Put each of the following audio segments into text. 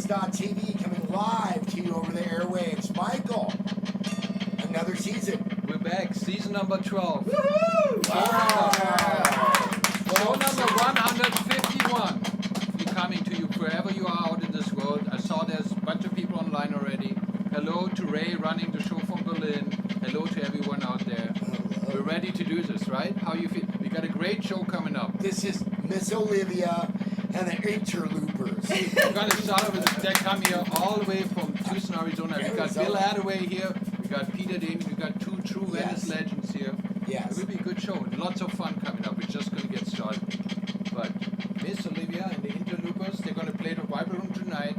Venice.tv coming live to you over the airwaves. Michael, another season. We're back, season number 12. Woohoo! Wow! Show number 151. We're coming to you wherever you are out in this world. I saw there's a bunch of people online already. Hello to Ray running the show from Berlin. Hello to everyone out there. We're ready to do this, right? How you feel? We got a great show coming up. This is Miss Olivia and the Interlopers. We're going to start with they come here all the way from Tucson, Arizona. We got Bill Attaway here. We got Peter Demian. We got two true Venice legends here. Yes. It will be a good show. Lots of fun coming up. We're just going to get started. But Miss Olivia and the Interlopers, they're going to play the Vibe Room tonight.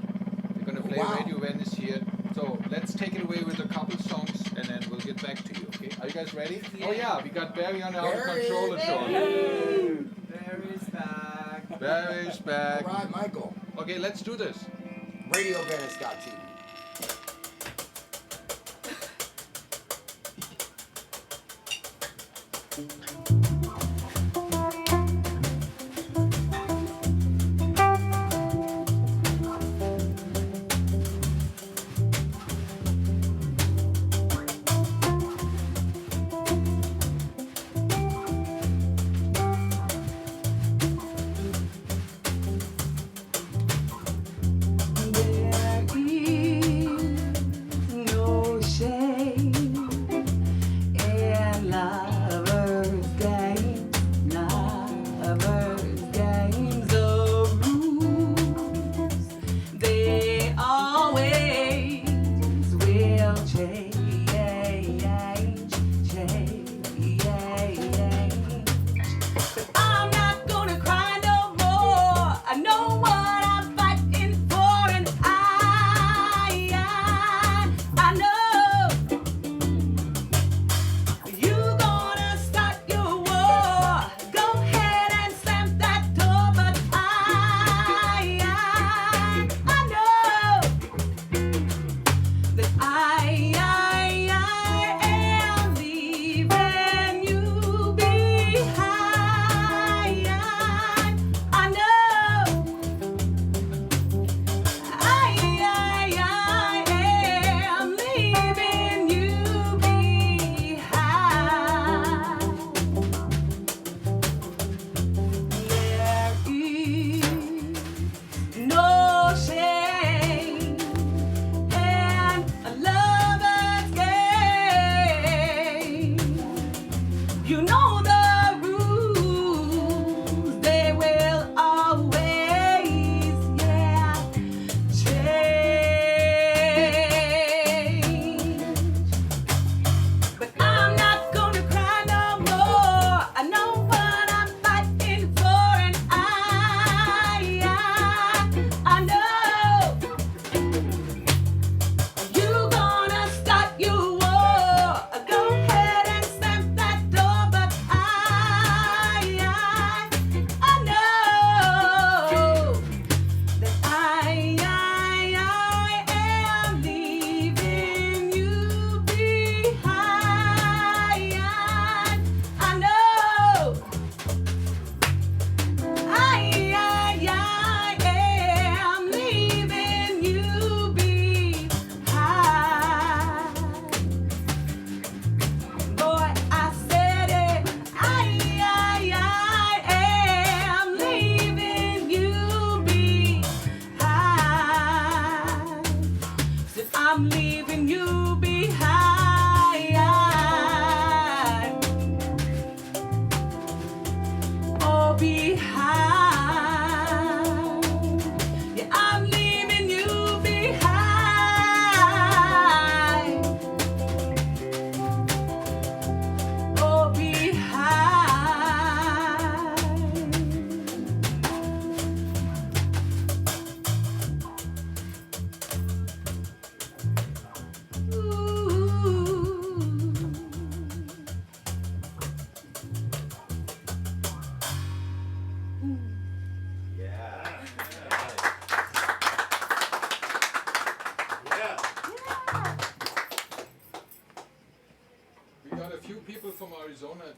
They're going to play Radio Venice here. So let's take it away with a couple songs and then we'll get back to you, okay? Are you guys ready? Yeah. Oh yeah, we got Barry on the Outofcontrol-atron. Barry's back. Barry's back. All right, Michael. Okay, let's do this. Radio Venice.tv.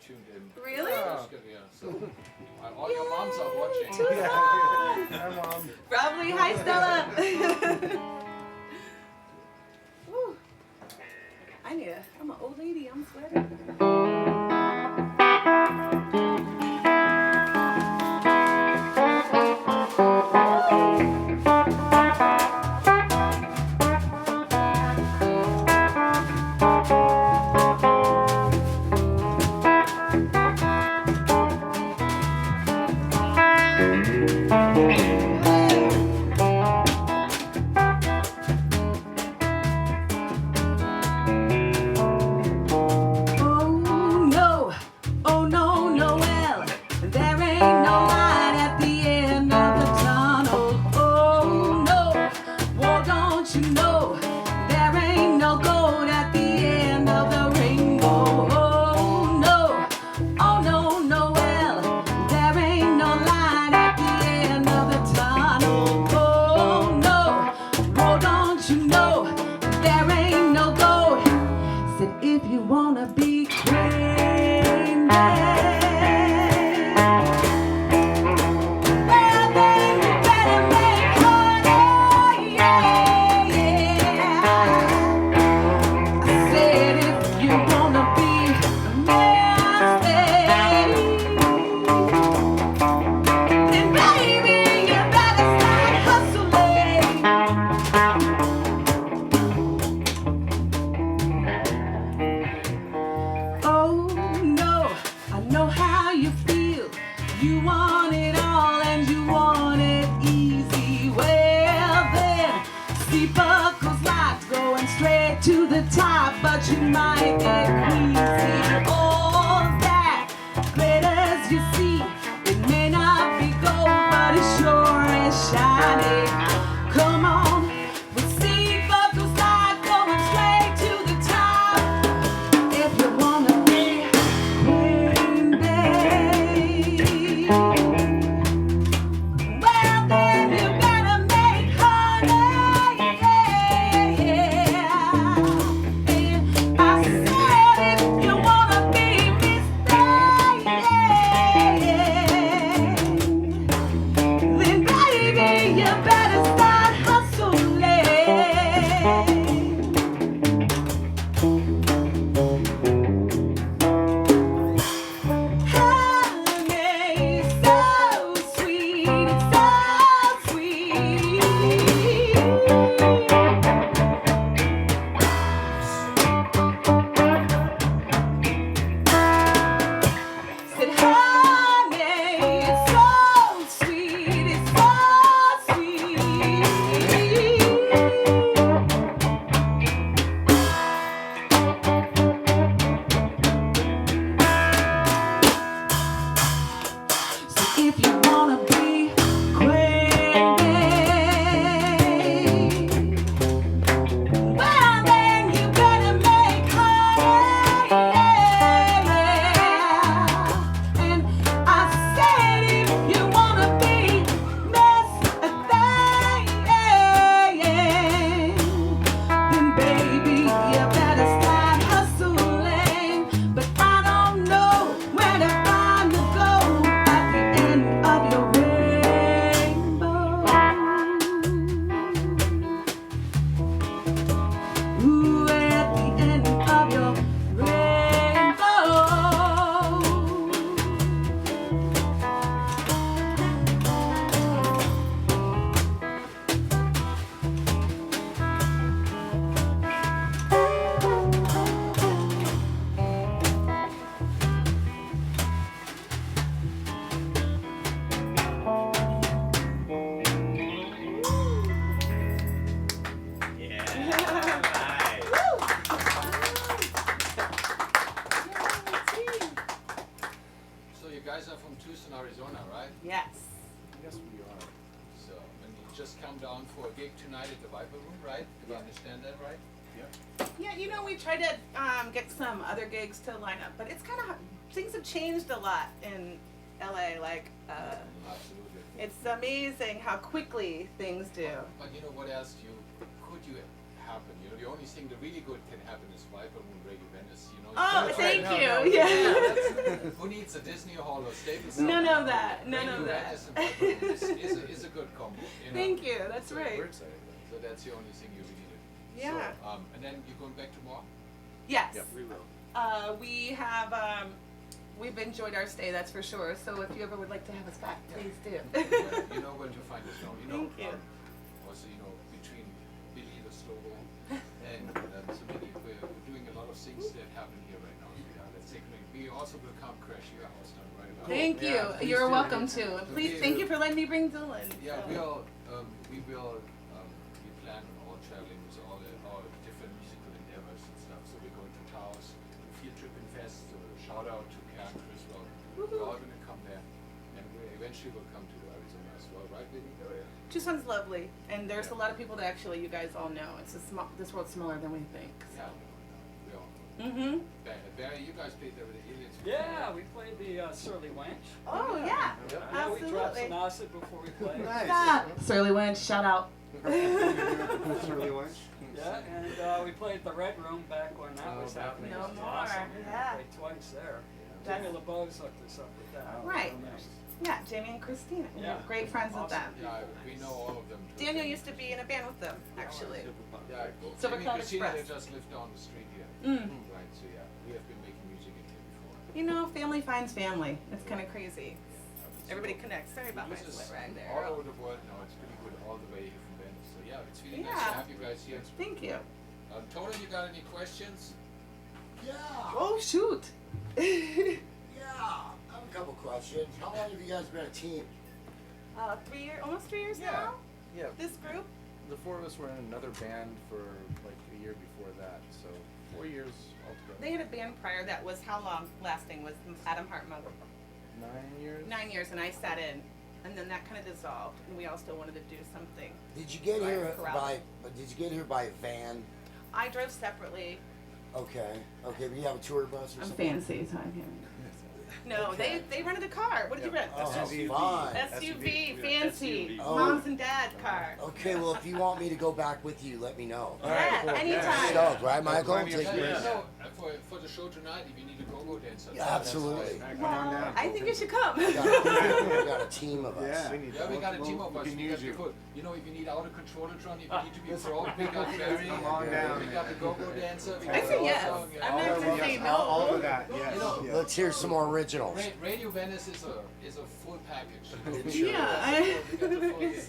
tuned in. Really? Yeah, so all your moms are watching. Hi, Mom. Probably. Hi, Stella. Woo. I'm an old lady. I'm sweating. Arizona, right? Yes. Yes, we are. So, and you just come down for a gig tonight at the Viper Room, right? Do I understand that right? Yeah, you know, we tried to get some other gigs to line up, but it's kind of, things have changed a lot in LA. Like, Absolutely. it's amazing how quickly things do. But you know what else? Could you happen. You know, the only thing that really good can happen is Viper Moon Radio Venice. You know. Oh, That's thank right. you. Yeah. Who needs a Disney Hall or Staples? None of that. None of Radio that. Venice and Viper Moon is a good combo. You know? Thank you. That's So right. We're excited. So that's the only thing you really need. Yeah. So, and then you're going back tomorrow? Yes. Yep, we will. We have. We've enjoyed our stay, that's for sure. So if you ever would like to have us back, please do. You know where to find us now. You know, Thank you. Also, you know, between Billy the Slow and so many, we're doing a lot of things that happen here right now. So, yeah, let's take a look. We also will come crash your house down right now. Thank you. Yeah, please You're do. welcome to. And please, thank you for letting me bring Dylan. Yeah, So- we plan on all traveling with all different musical endeavors and stuff. So we're going to Taos, Field Trip and Fest. So shout out to Karen Chris. Well, we're all going to come there, and we eventually will come to Arizona as well, right, Billy? Oh yeah. Tucson's lovely, and there's a lot of people that actually you guys all know. It's this world's smaller than we think. Yeah, we all know. Mm-hmm. Barry, you guys played there with the aliens. Yeah, we played the Surly Wench. Oh yeah, I know we dropped absolutely. some acid before we played. Nice. Stop. Surly Wench, shout out. Surly Wench. Yeah, and we played the Red Room back when that Oh, was back happening. No It was more, awesome. yeah. We played twice there. That's- Jamie LeBeau's hooked us up with that. Right. Real nice. Yeah, Jamie and Christina. We're Yeah. great friends with Awesome. them. Yeah, we know all of them. too. Daniel used to be in a band with them, actually. Yeah, Silver Jamie Cloud and Christina, they Express. just lived down the street here. Mm. Right, so yeah, we have been making music in here before. You know, family finds family. It's kind of crazy. Yeah, Everybody connects. Sorry about my This is sweat rag there. all over the world now. It's pretty good all the way here from Venice. So yeah, it's really nice Yeah. to have you guys here. Thank you. Tony, you got any questions? Yeah. Oh shoot. Yeah. I have a couple questions. How long have you guys been a team? 3 years, almost 3 years Yeah. now. Yeah. This group. The four of us were in another band for like a year before that, so 4 years altogether. They had a band prior that was how long lasting was Adam Hartmugger. 9 years. 9 years, and I sat in, and then that kind of dissolved, and we all still wanted to do something. Did you get Right, here corral. Did you get here by van? I drove separately. Okay. Okay, but you have a tour bus or I'm something? fancy, so I'm hearing. No, Okay. they rented a car. What did you rent? Oh, how SUV. fun. SUV, fancy, Oh. mom's and dad's car. Okay, well, if you want me to go back with you, let me know. All right, Yeah, cool. anytime. Stoked, right, Michael? plenty of Take space. yours. So, for the show tonight, if you need a go-go dancer. Yeah, absolutely. Come on down. I think you should come. We got a team of us. Yeah. Yeah, we got a team of us. We can We use got you. the you know, if you need Outofcontrol-atron, if you need to be pro, we got Barry. Come on down. We got the go-go dancer. We I got say the yes. song, yeah. I'm not All gonna of say us, no. all of that, yes. You know, yes. Let's hear some more originals. Radio Venice is a full package. It sure Yeah, We got the full I,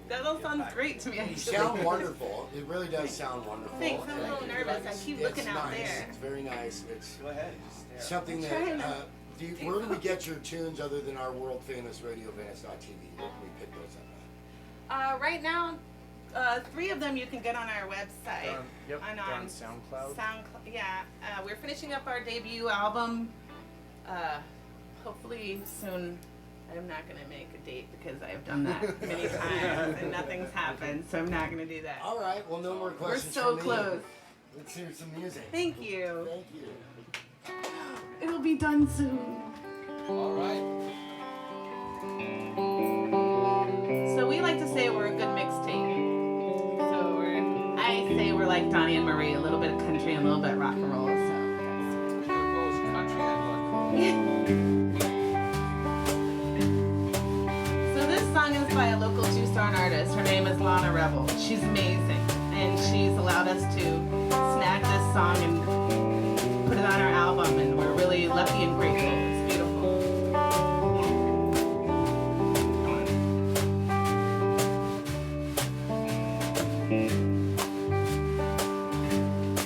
that all sounds great to me. You Actually. sound wonderful. It really does sound wonderful. Thanks. I'm a little And nervous. I keep it's looking out nice. there. It's very nice. It's Go ahead. something I'm trying that. to Where do we get your tunes other than our world famous Radio Venice.tv? Where can we pick those up Right now, 3 of them you can get on our website. Yep. And they're on on SoundCloud. yeah. We're finishing up our debut album. Hopefully soon. I'm not gonna make a date because I've done that many times and nothing's happened, so I'm not gonna do that. at? All right. Well, no more We're questions. so from me. close. Let's hear some music. Thank you. Thank you. It'll be done soon. All right. So we like to say we're a good mixtape. So I say we're like Donnie and Marie, a little bit of country and a little bit rock and roll. So We do both country and rock. So this song is by a local Tucson artist. Her name is Lana Rebel. She's amazing, and she's allowed us to snag this song and put it on our album, and we're really lucky and grateful. It's beautiful.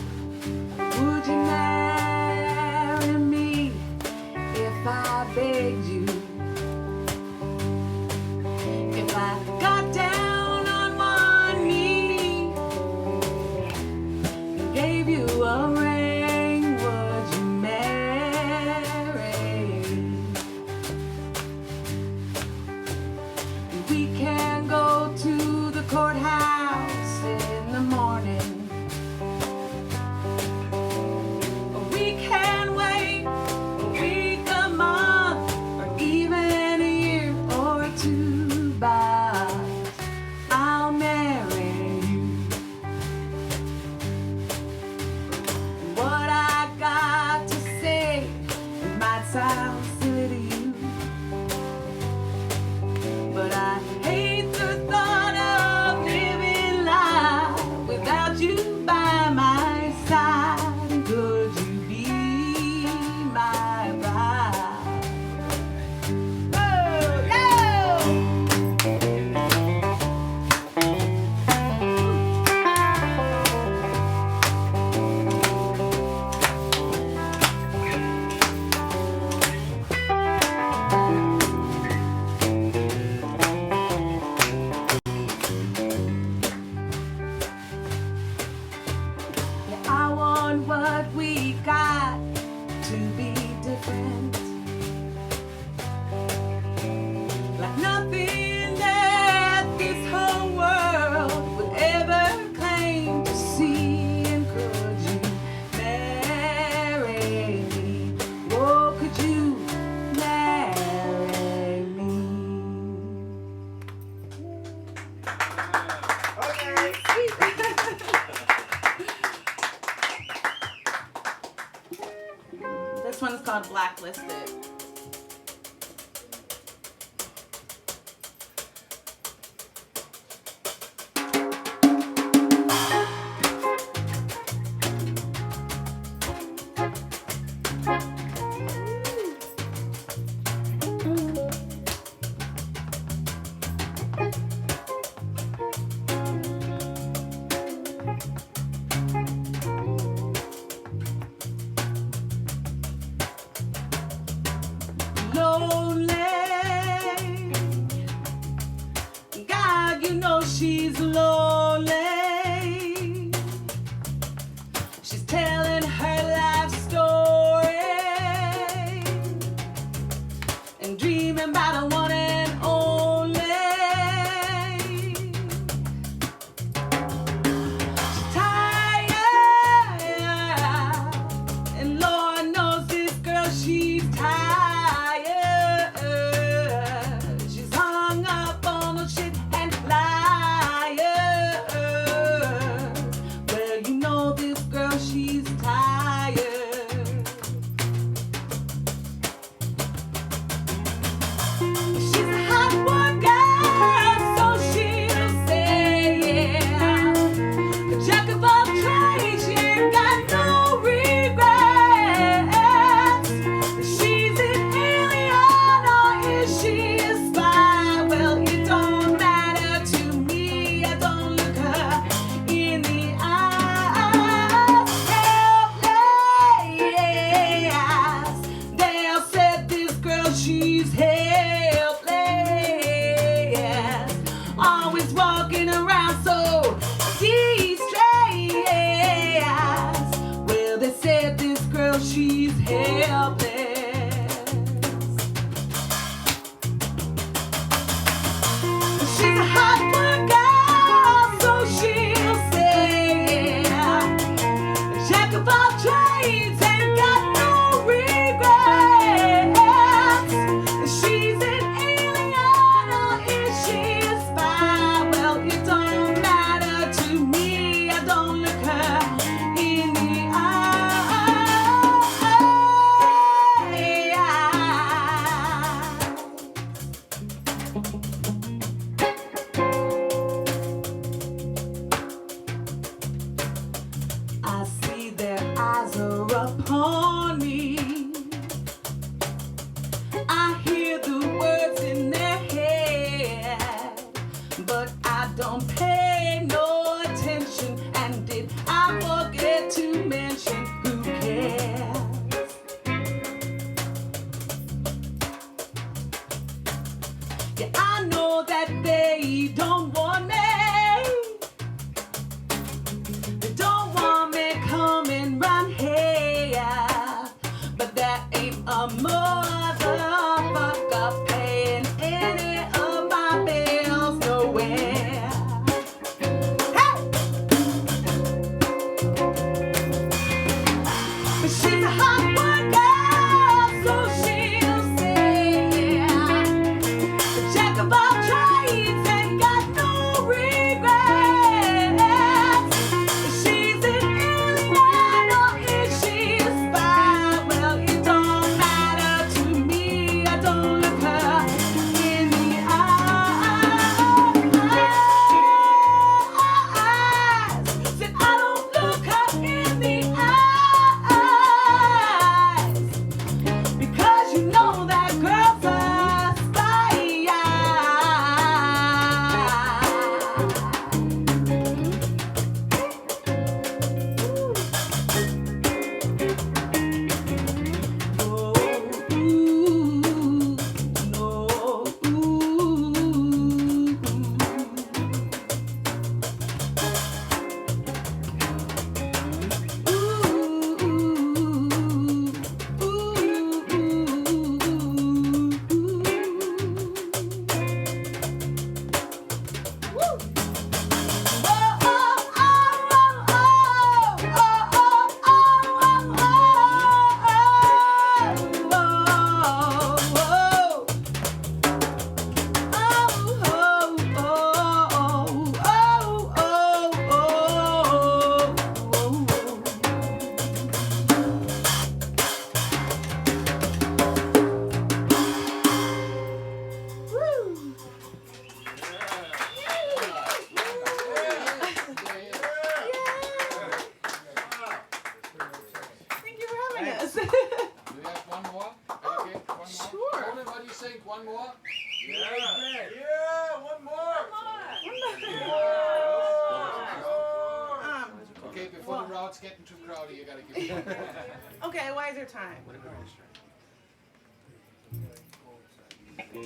Would you marry me if I begged you? If I got down on one knee and gave you a ring? silly to you. But I hate the thought of living life without you by my side. Could you be my bride? Oh, yeah! I want what we got to be different, like nothing that this whole world would ever claim to see. And could you marry me? Oh, could you marry me? This one's called Blacklisted. Lonely. God, you know she's lonely. She's telling her life story and dreaming about the one and only. She's tired, and Lord knows this girl, she's tired. She's hung up on the shit and liars. Well, you know this girl, she's tired. She's a hot one girl, so she'll say, yeah. A jack of all trades, she ain't got no regrets. She's an alien, or is she a spy? Well, it don't matter to me. I don't look her in the eyes. Helpless. They all said this girl, she's helpless. Always walking around so distressed. Well, they said this girl, she's helpless. She's a hot one girl, so she'll say, yeah. A jack of all trades, ain't got no regrets. She's an alien, or is she a spy? Well, it don't matter to me. I don't look her in the I see their eyes are upon me. I hear the words in their head, but I don't pay no attention. And did I forget to mention who cares? Yeah, I know that they don't want me. They don't want me coming round here, but there ain't a motherfucker paying any of my bills nowhere. Hey! But she's a hot one girl, so she'll say, yeah. The jack of all trades ain't got no one more? Yeah, one more. Okay, before the routes getting too crowded, you gotta give me one more. Okay, wiser time.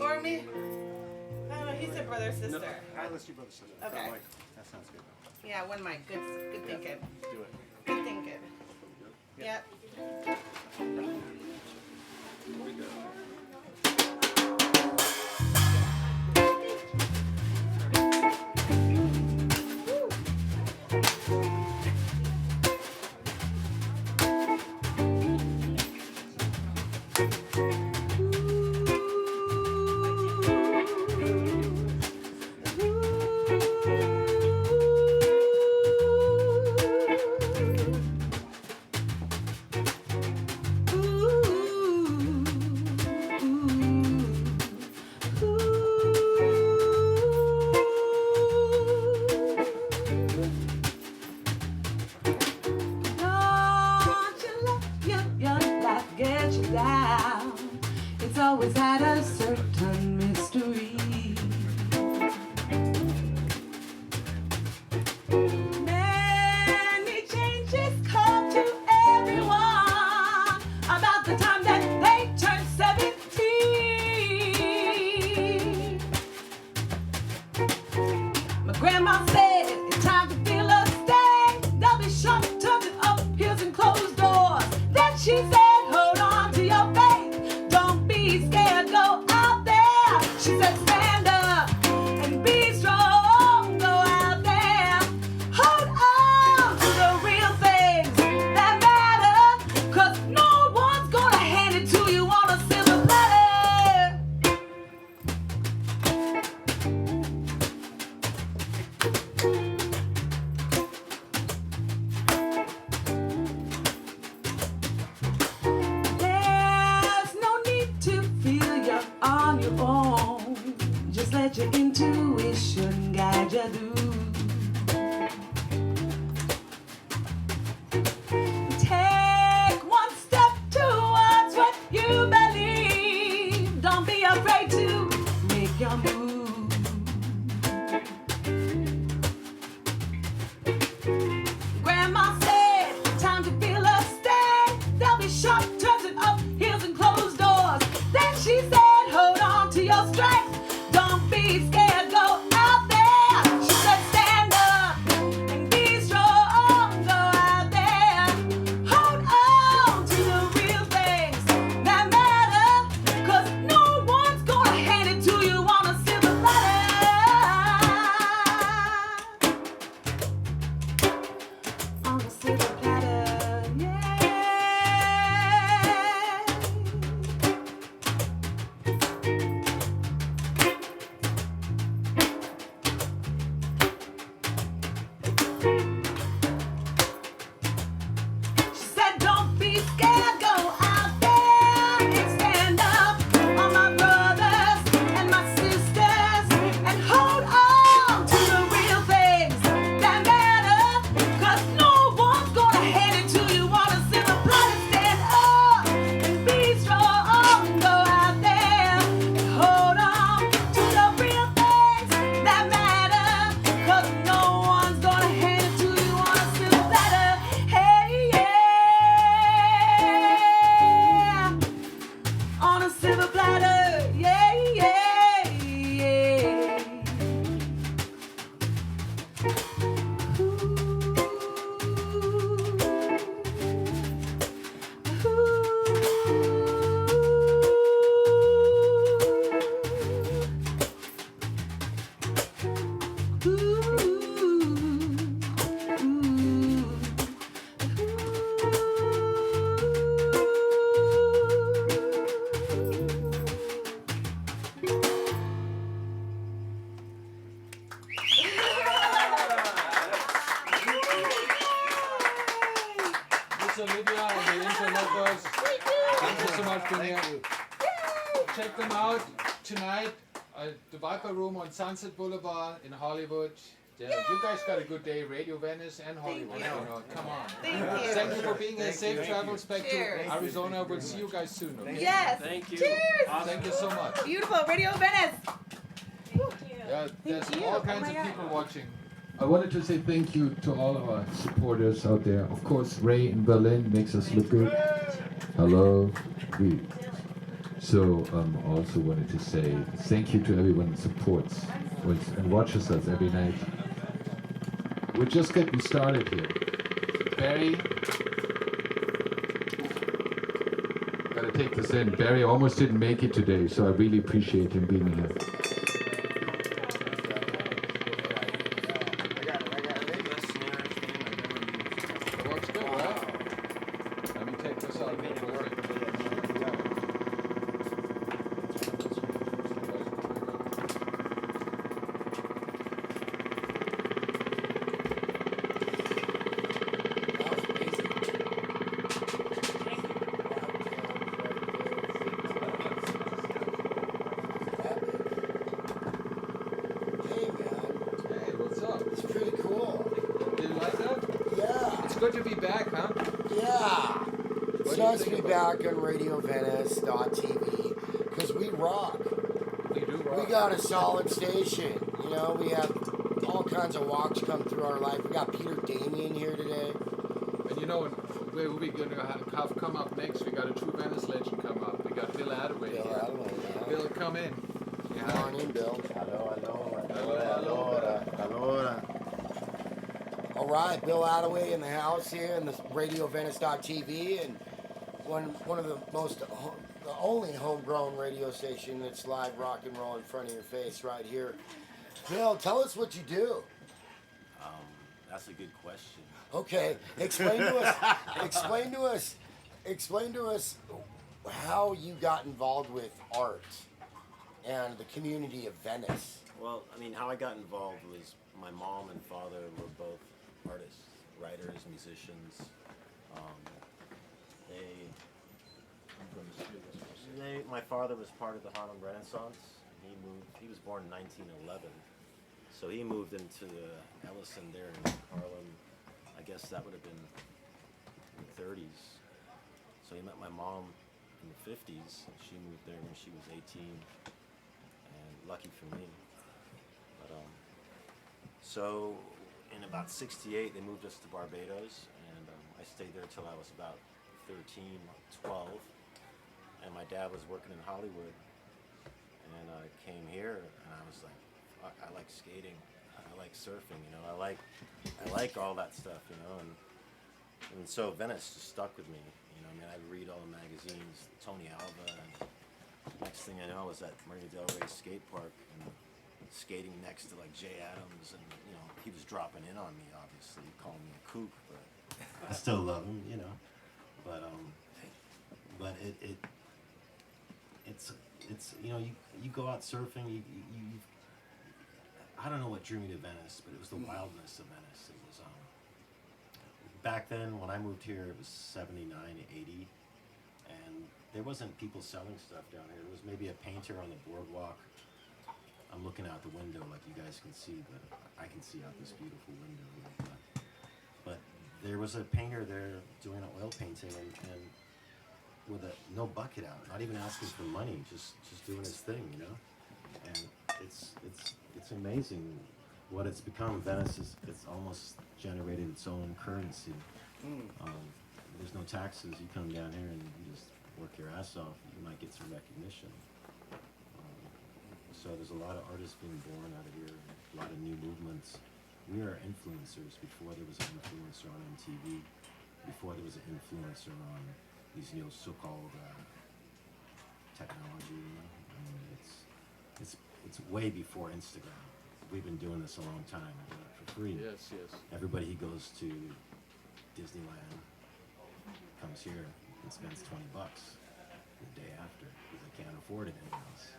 Or me? I don't know, he said brother, sister. Let's do brother, sister. Okay. That sounds good. Yeah, one mic. Good thinking. Do it. Good thinking. Yep. It's always had a certain mystery. Many changes come to everyone about the time that they turn 17. My grandma said it's time to feel a stay. They'll be sharp, tugging up heels and closed doors. Then she said, hold on to your faith. Don't be scared, go out there. She said, stand up and be strong. Go out there. Hold on to the real things that matter. 'Cause no one's gonna hand it to you on a silver platter. There's no need to feel you're on your own. Just let your intuition guide you through. Take one step towards what you believe. Don't be afraid to make your move. Grandma said, time to feel a stay. There'll be sharp turns and up heels and closed doors. Then she said, hold on to your strength. Don't be scared, go out there. She said, stand up and be strong. Go out there. Hold on to the real things that matter. 'Cause no one's gonna hand it to you on a silver platter. On a silver platter, yeah. She said, don't be scared, go out there and stand up. All my brothers and my sisters, and hold on to the real things that matter. 'Cause no one's gonna hand it to you on a silver platter. Stand up and be strong. Go out there and hold on to the real things that matter. 'Cause no one's gonna hand it to you on a silver platter. Hey, yeah. On a silver platter. Yeah, yeah, yeah. It's Olivia and the Interlopers. Thank you so much for being here. Check them out tonight at the Viper Room on Sunset Boulevard in Hollywood. Yeah, you guys got a good day, Radio Venice and Hollywood. you. You know, come on. Thank you. Thank you for being here. Safe travels back Cheers. to Arizona. We'll see you guys soon. Okay? Yes. Thank you. Cheers. Thank you so much. Beautiful. Radio Venice. Yeah, there's you. all Oh kinds my of God. people watching. I wanted to say thank you to all of our supporters out there. Of course, Ray in Berlin makes us look good. Hello. So also wanted to say thank you to everyone that supports and watches us every night. We're just getting started here. Barry, gotta take this in. Barry almost didn't make it today, so I really appreciate him being here. It works good, right? Let me take this out. Hey, what's up? It's pretty cool. Did you like that? Yeah. It's good to be back, huh? Yeah. It's do you nice to think be back on RadioVenice.tv because we rock. We do We rock. got a solid station. You know, we have all kinds of walks come through our life. We got Peter Demian here today. And you know, where we're going to have come up next, we got a true Venice legend come up. We got Bill Attaway Bill here. Attaway, Bill, come in. Come on in, Bill. All right, Bill Attaway in the house here in the RadioVenice.tv, and one of the the only homegrown radio station that's live rock and roll in front of your face right here. Bill, tell us what you do. That's a good question. Okay, explain to us how you got involved with art and the community of Venice. Well, I mean, how I got involved was my mom and father were both artists, writers, musicians. My father was part of the Harlem Renaissance. He was born in 1911. So he moved into Ellison there in Harlem. I guess that would have been in the 30s. So he met my mom in the 50s. She moved there when she was 18. And lucky for me. But so in about 68, they moved us to Barbados. And I stayed there till I was about 13, 12. And my dad was working in Hollywood. And I came here and I was like, fuck, I like skating. I like surfing, you know. I like all that stuff, you know. And so Venice just stuck with me. You know, I mean, I'd read all the magazines, Tony Alva, and next thing I know I was at Marina Del Rey skate park and skating next to like Jay Adams, and you know, he was dropping in on me, obviously, calling me a kook, but I still love him, you know. But it's you know, you go out surfing, you I don't know what drew me to Venice, but it was the wildness of Venice. It was back then when I moved here, it was 79, 80, and there wasn't people selling stuff down here. There was maybe a painter on the boardwalk. I'm looking out the window like you guys can see, but I can see out this beautiful window. But there was a painter there doing an oil painting and with no bucket out, not even asking for money, just doing his thing, you know. And it's amazing what it's become. Venice it's almost generated its own currency. There's no taxes. You come down here and you just work your ass off. You might get some recognition. So there's a lot of artists being born out of here, a lot of new movements. We are influencers. Before there was an influencer on MTV, before there was an influencer on these so-called technology. You know? I mean, it's way before Instagram. We've been doing this a long time for free. Yes, yes. Everybody who goes to Disneyland comes here and spends $20 the day after because they can't afford anything else.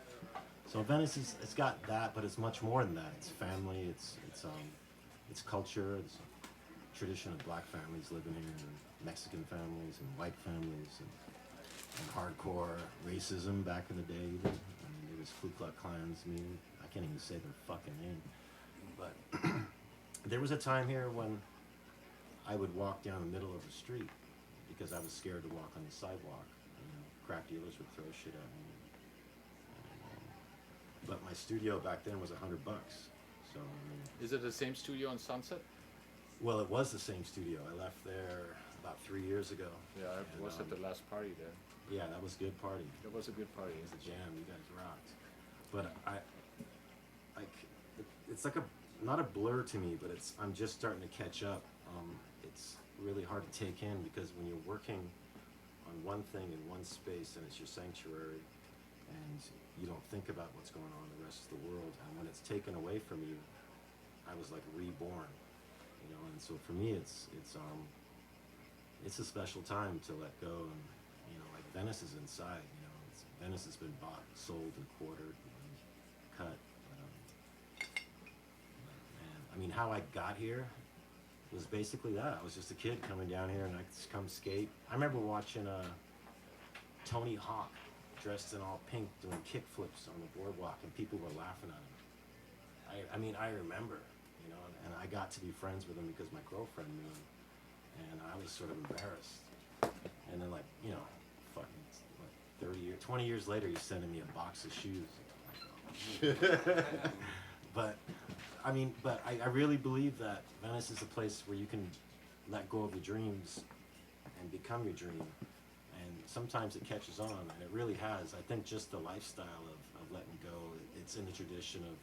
So Venice it's got that, but it's much more than that. It's family. It's culture. It's a tradition of black families living here, and Mexican families, and white families, and hardcore racism back in the day. Even. I mean, there was Ku Klux Klans. I can't even say their fucking name, but there was a time here when I would walk down the middle of the street because I was scared to walk on the sidewalk. You know, crack dealers would throw shit at me. But my studio back then was $100. So, Is it the same studio on Sunset? well, it was the same studio. I left there about 3 years ago. Yeah, I And, was at the last party there. Yeah, that was a good party. It was a good party. It was a jam. You guys rocked. But it's like not a blur to me, but I'm just starting to catch up. It's really hard to take in because when you're working on one thing in one space and it's your sanctuary, and you don't think about what's going on in the rest of the world, and when it's taken away from you, I was like reborn, you know. And so for me, it's a special time to let go, and you know, like Venice is inside, you know. Venice has been bought, sold, and quartered, and cut. Man, I mean, how I got here was basically that. I was just a kid coming down here, and I just come skate. I remember watching Tony Hawk dressed in all pink doing kick flips on the boardwalk, and people were laughing at him. I mean, I remember, you know, and I got to be friends with him because my girlfriend knew him, and I was sort of embarrassed. And then, like, you know, fucking like 20 years later, he's sending me a box of shoes. But I mean, I really believe that Venice is a place where you can let go of your dreams and become your dream. And sometimes it catches on, and it really has. I think just the lifestyle of letting go, it's in the tradition of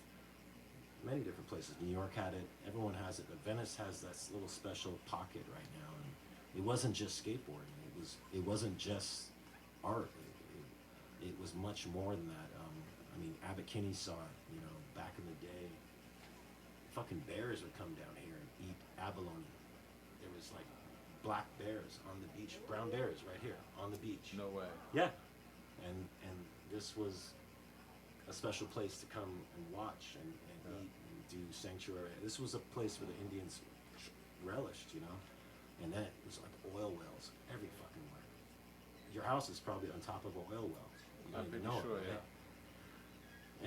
many different places. New York had it, everyone has it, but Venice has that little special pocket right now. And it wasn't just skateboarding, it wasn't just art, it was much more than that. I mean, Abbot Kinney saw it, you know, back in the day. Fucking bears would come down here and eat abalone. There was like black bears on the beach, brown bears right here on the beach. No way. Yeah, and this was a special place to come and watch and eat and do sanctuary. This was a place where the Indians relished, you know, and then it was like oil wells every fucking where. Your house is probably on top of an oil well. You I'm don't even pretty know sure, it, yeah. right?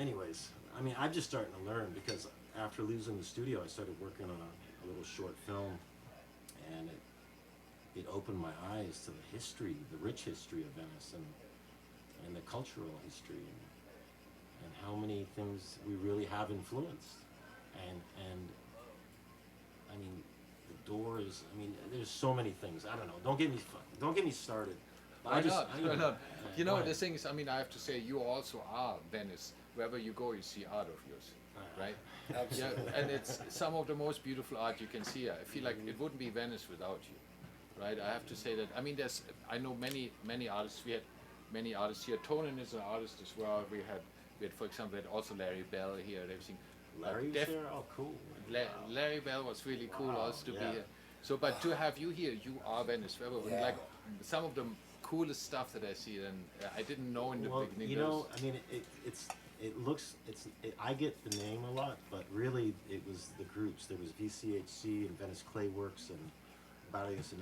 Anyways, I mean, I'm just starting to learn because after losing the studio, I started working on a little short film, and it opened my eyes to the history, the rich history of Venice, and the cultural history, and how many things we really have influenced. And I mean, the Doors. I mean, there's so many things. I don't know. Don't get me started. Why not? Why not? You know, go the ahead. thing is, I mean, I have to say, you also are Venice. Wherever you go, you see art of yours, right? Yeah, and it's some of the most beautiful art you can see here. I feel like it wouldn't be Venice without you, right? I have to say that. I mean, I know many artists. We had many artists here. Tonin is an artist as well. We had, for example, we had also Larry Bell here and everything. Larry was there? Oh, cool. Larry Bell was really cool also to be yeah. here. So, but to have you here, you are Venice forever. Yeah. Like some of the coolest stuff that I see, and I didn't know in the Well, beginning. you know, I mean, I get the name a lot, but really it was the groups. There was VCHC and Venice Clayworks and Barrios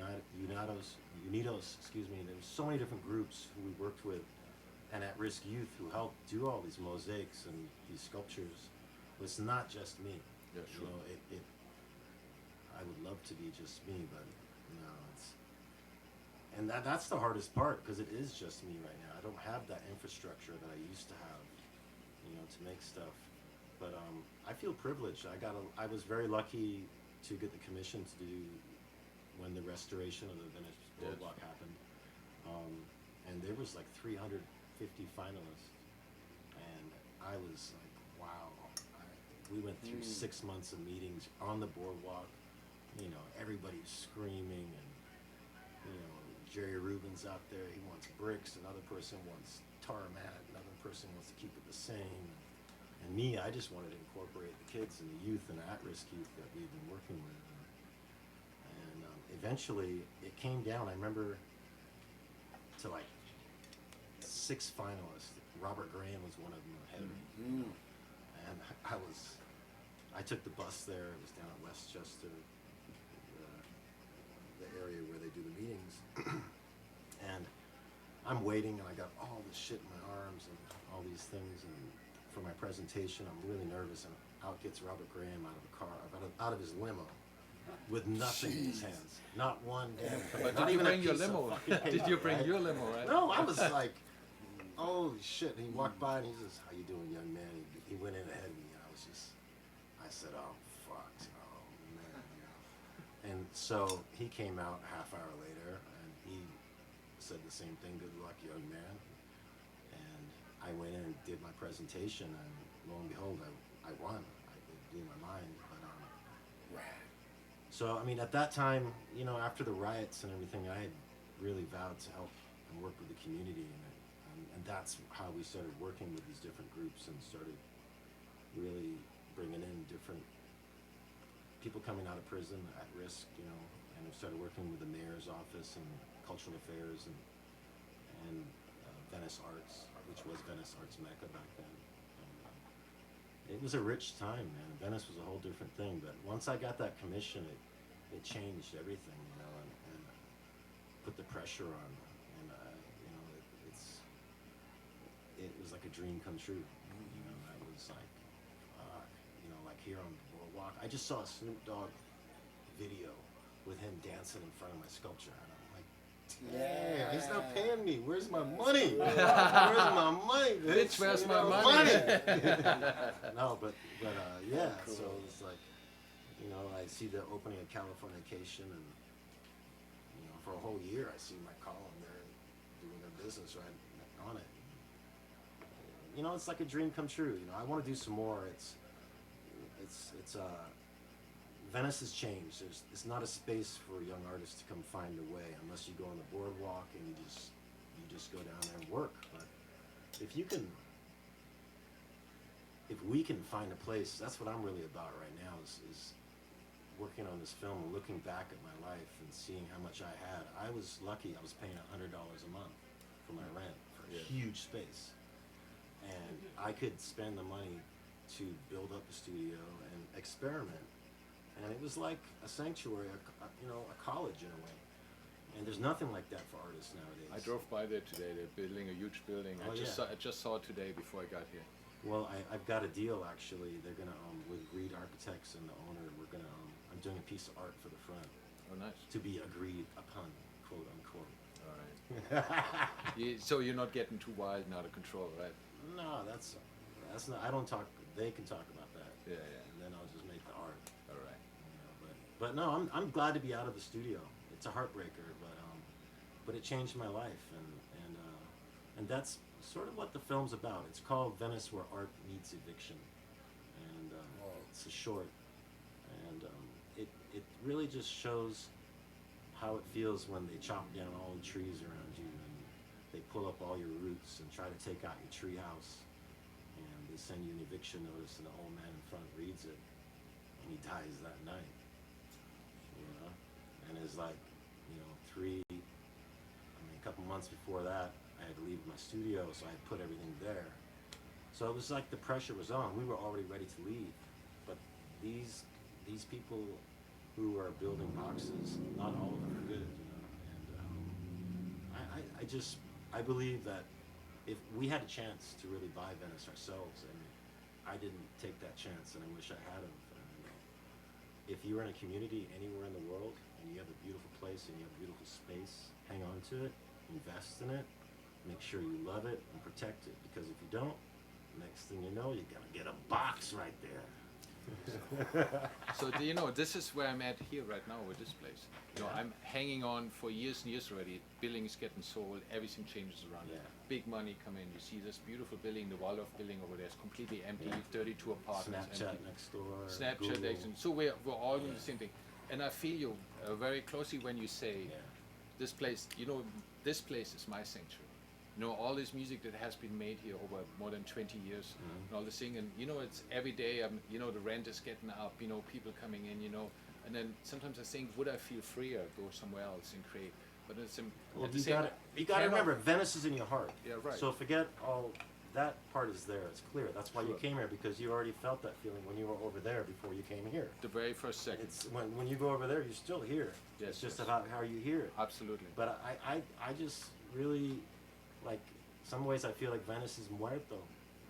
Unidos, excuse me. There was so many different groups who we worked with, and at-risk youth who helped do all these mosaics and these sculptures. It's not just me. Yeah, sure. You know, I would love to be just me, but no, and that's the hardest part because it is just me right now. I don't have that infrastructure that I used to have, you know, to make stuff. But I feel privileged. I was very lucky to get the commission to do when the restoration of the Venice Boardwalk happened, and there was like 350 finalists, and I was like, wow. We went through 6 months of meetings on the boardwalk. You know, everybody's screaming, and you know, Jerry Rubin's out there. He wants bricks. Another person wants tarmac. Another person wants to keep it the same. And me, I just wanted to incorporate the kids and the youth and the at-risk youth that we've been working with. And eventually, it came down. I remember to like 6 finalists. Robert Graham was one of them. Mm-hmm. And I took the bus there. It was down at Westchester, the area where they do the meetings. And I'm waiting, and I got all this shit in my arms and all these things. And for my presentation. I'm really nervous, and out gets Robert Graham out of a car, out of his limo, with nothing in his hands, not one damn thing. But not did you even a bring your piece of limo? fucking Did paper, you bring right? your limo, right? No, I was like, holy shit. And he walked by and he says, how you doing, young man? He went in ahead of me, and I said, oh, fuck, oh, man. And so he came out a half hour later, and he said the same thing, good luck, young man. And I went in and did my presentation, and lo and behold, I won. It blew my mind. But, so, I mean, at that time, you know, after the riots and everything, I had really vowed to help and work with the community, and that's how we started working with these different groups and started really bringing in different people coming out of prison at risk, you know, and we started working with the mayor's office and cultural affairs and Venice Arts, which was Venice Arts Mecca back then. And, it was a rich time, man. Venice was a whole different thing, but once I got that commission, it changed everything, you know, and put the pressure on, and you know, it was like a dream come true. You know, I was like, you know, like here on the boardwalk, I just saw a Snoop Dogg video with him dancing in front of my sculpture, and I'm like, yeah, he's not paying me. Where's my money? Where's my money, bitch? Where's You my know, money? No, but yeah. So it's like, you know, I see the opening of Californication, and you know, for a whole year, I see my column there doing their business right on it. You know, it's like a dream come true. You know, I want to do some more. Venice has changed. It's not a space for young artists to come find a way unless you go on the boardwalk and you just go down there and work. But if we can find a place, that's what I'm really about right now is working on this film and looking back at my life and seeing how much I had. I was lucky. I was paying $100 a month for my rent for a huge space, and I could spend the money to build up a studio and experiment. And it was like a sanctuary, you know, a college in a way. And there's nothing like that for artists nowadays. I drove by there today. They're building a huge building. Oh, I just saw it today before I got here. Well, I've got a deal actually. They're gonna with Reed Architects and the owner. We're gonna I'm doing a piece of art for the front Oh, nice. to be agreed upon, quote unquote. All right. So you're not getting too wild and out of control, right? No, that's not. I don't talk. They can talk about that. Yeah. And then I'll just make the art. All right. You know, but no, I'm glad to be out of the studio. It's a heartbreaker, but it changed my life, and that's sort of what the film's about. It's called Venice, Where Art Meets Eviction, and it's a short, and it really just shows how it feels when they chop down all the trees around you and they pull up all your roots and try to take out your tree house, and they send you an eviction notice, and the old man in front reads it, and he dies that night, you know, and it's like, you know, a couple months before that, I had to leave my studio, so I had put everything there. So it was like the pressure was on. We were already ready to leave, but these people who are building boxes, not all of them are good, you know. And I believe that if we had a chance to really buy Venice ourselves, and I didn't take that chance, and I wish I had. If you're in a community anywhere in the world and you have a beautiful place and you have a beautiful space, hang on to it, invest in it, make sure you love it and protect it, because if you don't, next thing you know, you're gonna get a box right there. So you know, this is where I'm at here right now with this place. You know, I'm hanging on for years and years already. Building is getting sold, everything changes around it. Big money come in. You see this beautiful building, the Waldorf building over there is completely empty, 32 apartments Snapchat empty. next door. Snapchat Google. next door. So we're all doing the same thing. And I feel you very closely when you say this place, you know, this place is my sanctuary. You know, all this music that has been made here over more than 20 years, and all this thing, and you know, it's every day, you know, the rent is getting up, you know, people coming in, you know, and then sometimes I think, would I feel freer, go somewhere else and create? But it's Well, at the you same gotta remember, Venice is in your heart. Yeah, right. So forget all, that part is there, it's clear. That's why you Sure. came here, because you already felt that feeling when you were over there before you came here. the very first second. It's when you go over there, you're still here. Yes, It's just yes. about how you hear it. Absolutely. But I just really, like, some ways I feel like Venice is muerto.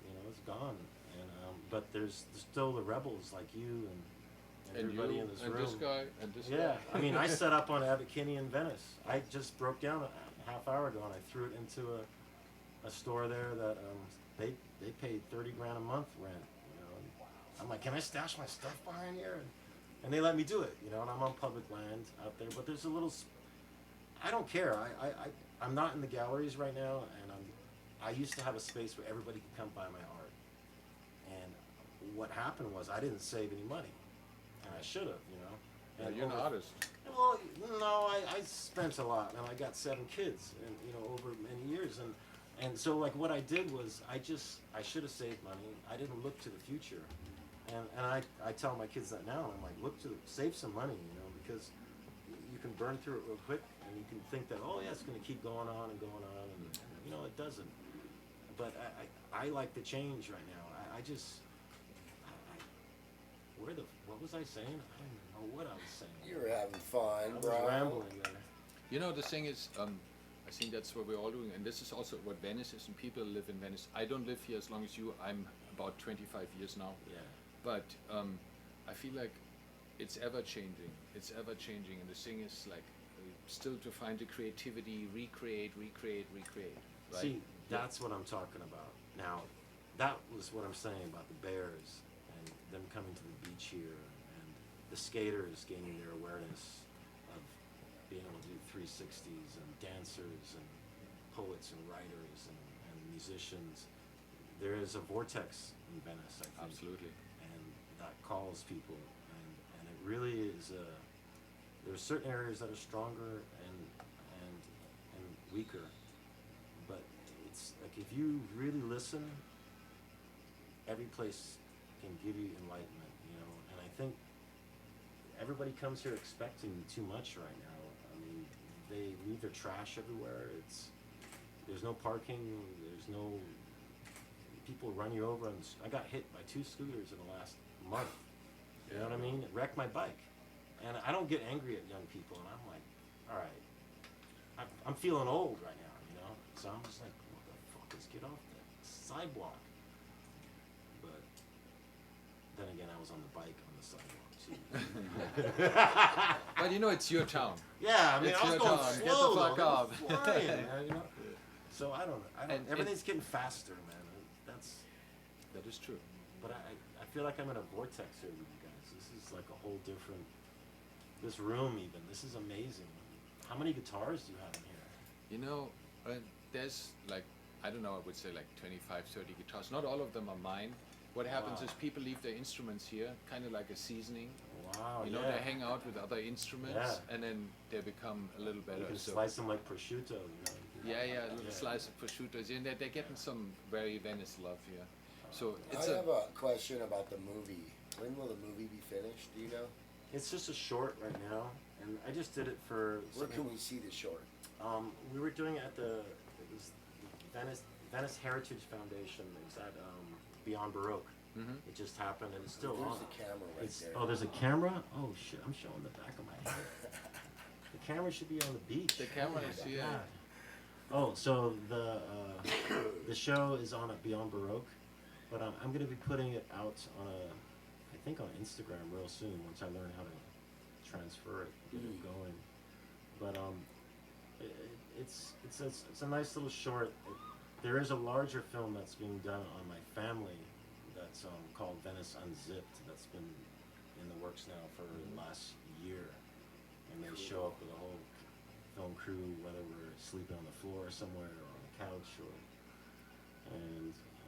You know, it's gone. And but there's still the rebels like you and everybody you, in this and room. this guy, and this Yeah, guy. I mean, I set up on Abbot Kinney in Venice. I just broke down a half hour ago, and I threw it into a store there that they paid $30 grand a month rent. You know, and I'm like, can I stash my stuff behind here? And they let me do it. You know, and I'm on public land out there. But there's a little. I don't care. I'm not in the galleries right now, and I used to have a space where everybody could come buy my art. And what happened was I didn't save any money, and I should have. You know. Yeah, And you're an over- artist. Well, no, I spent a lot, and I got 7 kids, and you know, over many years, and so like what I did was I should have saved money. I didn't look to the future, and I tell my kids that now. I'm like, save some money, you know, because you can burn through it real quick, and you can think that, oh yeah, it's going to keep going on, and you know, it doesn't. But I like the change right now. What was I saying? I don't even know what I was saying. You were having fun, I was bro. rambling there. You know, the thing is, I think that's what we're all doing, and this is also what Venice is, and people live in Venice. I don't live here as long as you. I'm about 25 years now. Yeah. But I feel like it's ever changing. It's ever changing, and the thing is like still to find the creativity, recreate. Right? See, that's what I'm talking about. Now, that was what I'm saying about the Bears and them coming to the beach here, and the skaters gaining their awareness of being able to do 360s, and dancers and poets and writers and musicians. There is a vortex in Venice, I think. Absolutely. And that calls people, and it really is there's certain areas that are stronger and weaker, but it's like if you really listen, every place can give you enlightenment, you know. And I think everybody comes here expecting too much right now. I mean, they leave their trash everywhere. There's no parking. There's no people run you over. I got hit by 2 scooters in the last month. You know what I mean? It wrecked my bike. And I don't get angry at young people. And I'm like, all right, I'm feeling old right now, you know? So I'm just like, what the fuck, let's get off the sidewalk. But then again, I was on the bike on the sidewalk too. But you know, it's your town. Yeah, I mean, It's I was your going town. Get slow. the fuck though. up. I was flying, man, you know? So I don't. And Everything's getting faster, man. That is true. But I feel like I'm in a vortex here with you guys. This is like a whole different. This room, even. This is amazing. How many guitars do you have in here? You know, there's like, I don't know, I would say like 25, 30 guitars. Not all of them are mine. What happens is people leave their instruments here, kind of like a seasoning. Wow, You know, yeah. they hang out with other instruments, and then they become a little better. You can So slice them like prosciutto, you know. yeah, a little slice of prosciutto. And they're getting some very Venice love here. So it's I have a question about the movie. When will the movie be finished? Do you know? It's just a short right now, and I just did it for. Where can we see the short? We were doing it at it was the Venice Heritage Foundation. It was at Beyond Baroque. It just happened, and it's still There's on. the camera right there. Oh, there's a camera? Oh shit! I'm showing the back of my head. The camera should be on the beach. the camera is here. God. Oh, so the show is on at Beyond Baroque, but I'm going to be putting it out on I think on Instagram real soon once I learn how to transfer it, get it going. But it's a nice little short. There is a larger film that's being done on my family that's called Venice Unzipped. That's been in the works now for the last year, and they show up with a whole film crew, whether we're sleeping on the floor somewhere or on the couch,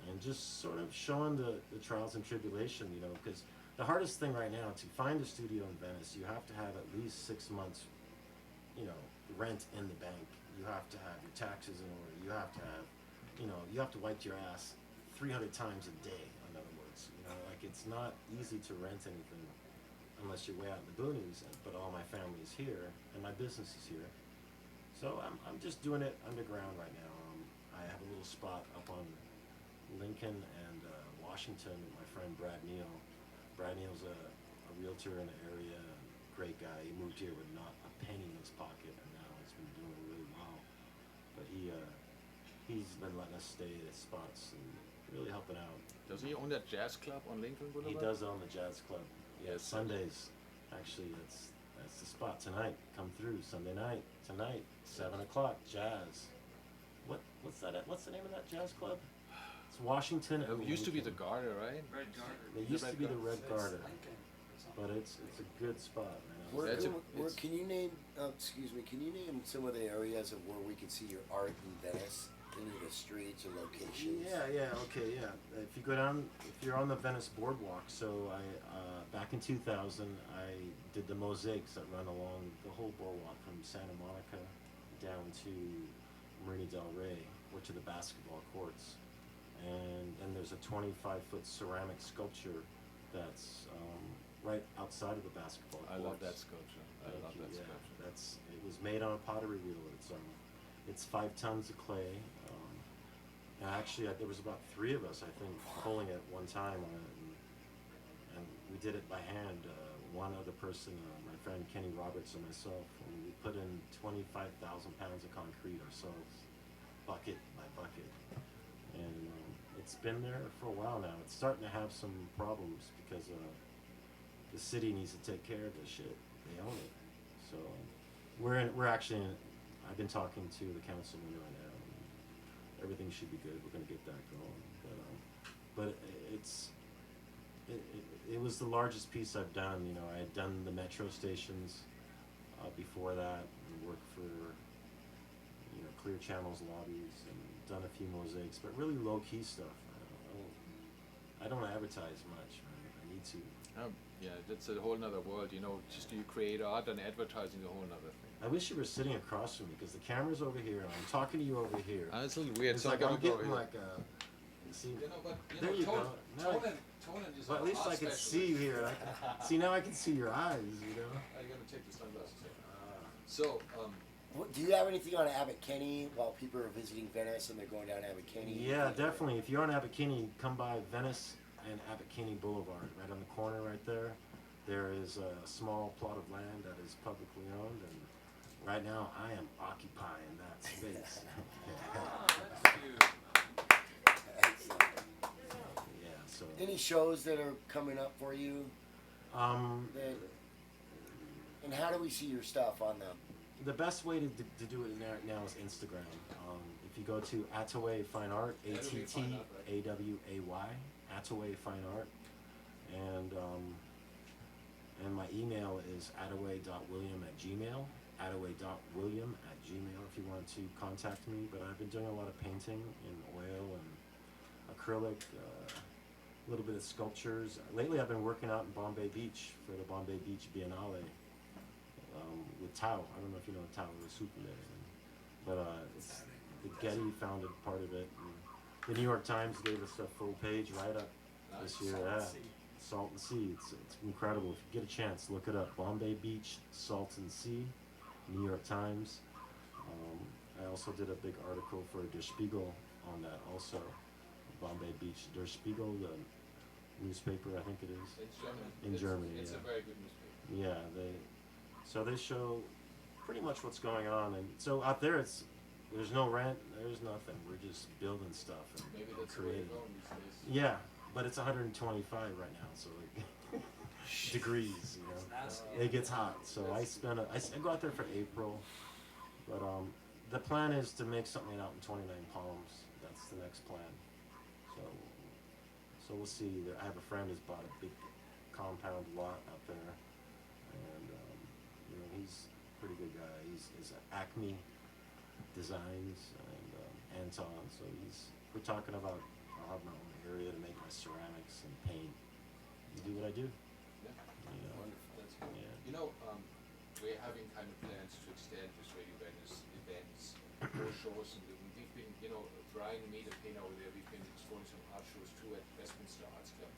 and just sort of showing the trials and tribulation, you know, because the hardest thing right now, to find a studio in Venice, you have to have at least 6 months, you know, rent in the bank. You have to have your taxes in order. You have to have, you know, you have to wipe your ass 300 times a day, in other words. You know, like it's not easy to rent anything unless you're way out in the boonies, but all my family's here and my business is here. So I'm just doing it underground right now. I have a little spot up on Lincoln and Washington with my friend Brad Neal. Brad Neal's a realtor in the area, great guy. He moved here with not a penny in his pocket, and now he's been doing really well. But he's been letting us stay at spots and really helping out. Does he own that jazz club on Lincoln Boulevard? He does own the jazz club. Yeah, Yes. Sundays. Actually, that's the spot tonight. Come through Sunday night tonight, 7 o'clock. Jazz. What's that? What's the name of that jazz club? It's Washington. It and used to be the Lincoln. Garter, right? Red Garter. It used to be the Red It's Garter, Lincoln or something. but it's a good spot, man. Where That's can, a- where, it's- can you name? Excuse me. Can you name some of the areas of where we can see your art in Venice? Any of the streets or locations? Okay. If you go down, if you're on the Venice boardwalk, so I back in 2000, I did the mosaics that run along the whole boardwalk from Santa Monica down to Marina del Rey, which are the basketball courts, and there's a 25-foot ceramic sculpture that's right outside of the basketball courts. I love that sculpture. I Thank love you, that yeah. sculpture. It was made on a pottery wheel. It's 5 tons of clay. And actually, there was about 3 of us, I think, pulling it one time on it, and we did it by hand. One other person, my friend Kenny Roberts and myself, and we put in 25,000 pounds of concrete ourselves, bucket by bucket. And it's been there for a while now. It's starting to have some problems because the city needs to take care of this shit. They own it. So we're actually I've been talking to the councilman right now. Everything should be good. We're gonna get that going. But it was the largest piece I've done. You know, I had done the metro stations before that, and worked for Clear Channel's lobbies, and done a few mosaics, but really low key stuff. I don't advertise much, man. I need to. Yeah, that's a whole nother world, you know. Just you create art and advertising a whole nother thing. I wish you were sitting across from me because the camera's over here and I'm talking to you over here. It's a little weird. It's so like I I'm gotta go getting here. like see. There you go. Now I- is But at least I can see you here. And I can, see now I can see your eyes. You know. Are you gonna take the sunglasses So, Do you have anything on Abbot Kinney while people are visiting Venice and they're going down Abbot Kinney? Yeah, definitely. If you're on Abbot Kinney, come by Venice and Abbot Kinney Boulevard. Right on the corner, right there. There is a small plot of land that is publicly owned, and right now I am occupying that space. Excellent. Yeah. So. Any shows that are coming up for you? That, and how do we see your stuff on them? The best way to do it now is Instagram. If you go to Attaway Fine Art, ATTAWAY, Attaway Fine Art, and my email is attaway.william@gmail, attaway.william@gmail if you want to contact me. But I've been doing a lot of painting in oil and acrylic, a little bit of sculptures. Lately I've been working out in Bombay Beach for the Bombay Beach Biennale with Tao. I don't know if you know Tao Rasupale, but it's the Getty founded part of it. And the New York Times gave us a full page write-up this year. Salt and Sea. It's incredible. If you get a chance, look it up. Bombay Beach, Salt and Sea, New York Times. I also did a big article for Der Spiegel on that also. Bombay Beach, Der Spiegel, the newspaper, I think it is. In Germany, It's yeah. a very good newspaper. Yeah, they show pretty much what's going on, and so out there's no rent, there's nothing. We're just building stuff and Maybe that's the way creating. to go these days. Yeah, but it's 125 right now, so like degrees, you know. It gets hot, so I go out there for April, but the plan is to make something out in 29 Palms. That's the next plan. So we'll see. I have a friend who's bought a big compound lot out there, and he's a pretty good guy. He's Acme Designs and Anton. So we're talking about I'll have my own area to make my ceramics and paint. You do what I do. Yeah. You know. Wonderful. That's cool. Yeah. You know, we're having kind of plans to extend this Radio Venice events, more shows, and we've been, you know, Brian and me, the painter over there, we've been exploring some art shows too at Westminster Arts Club.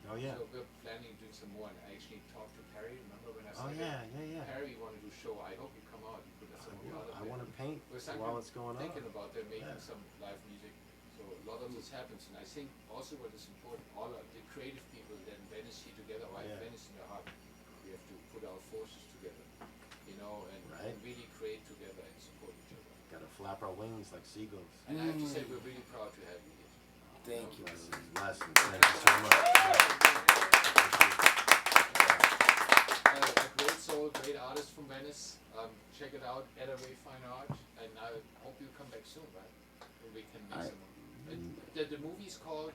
Oh yeah. So we're planning on doing some more, and I actually talked to Perry. Remember when I Oh said yeah. Perry wanted to do a show? I hope you come out. You put some of the other. I want to paint while it's going on. Thinking about them making Yeah. some live music. So a lot of this happens, and I think also what is important, all of the creative people that in Venice here together, or Yeah. have Venice in their heart, we have to put our forces together, you know, and Right. really create together and support each other. Gotta flap our wings like seagulls. And I have to say, we're really proud to have you here. Thank you. Blessings. Thank you so much. A great soul, great artist from Venice. Check it out, Attaway Fine Art, and I hope you come back soon, right? When we can make some. The movie's called.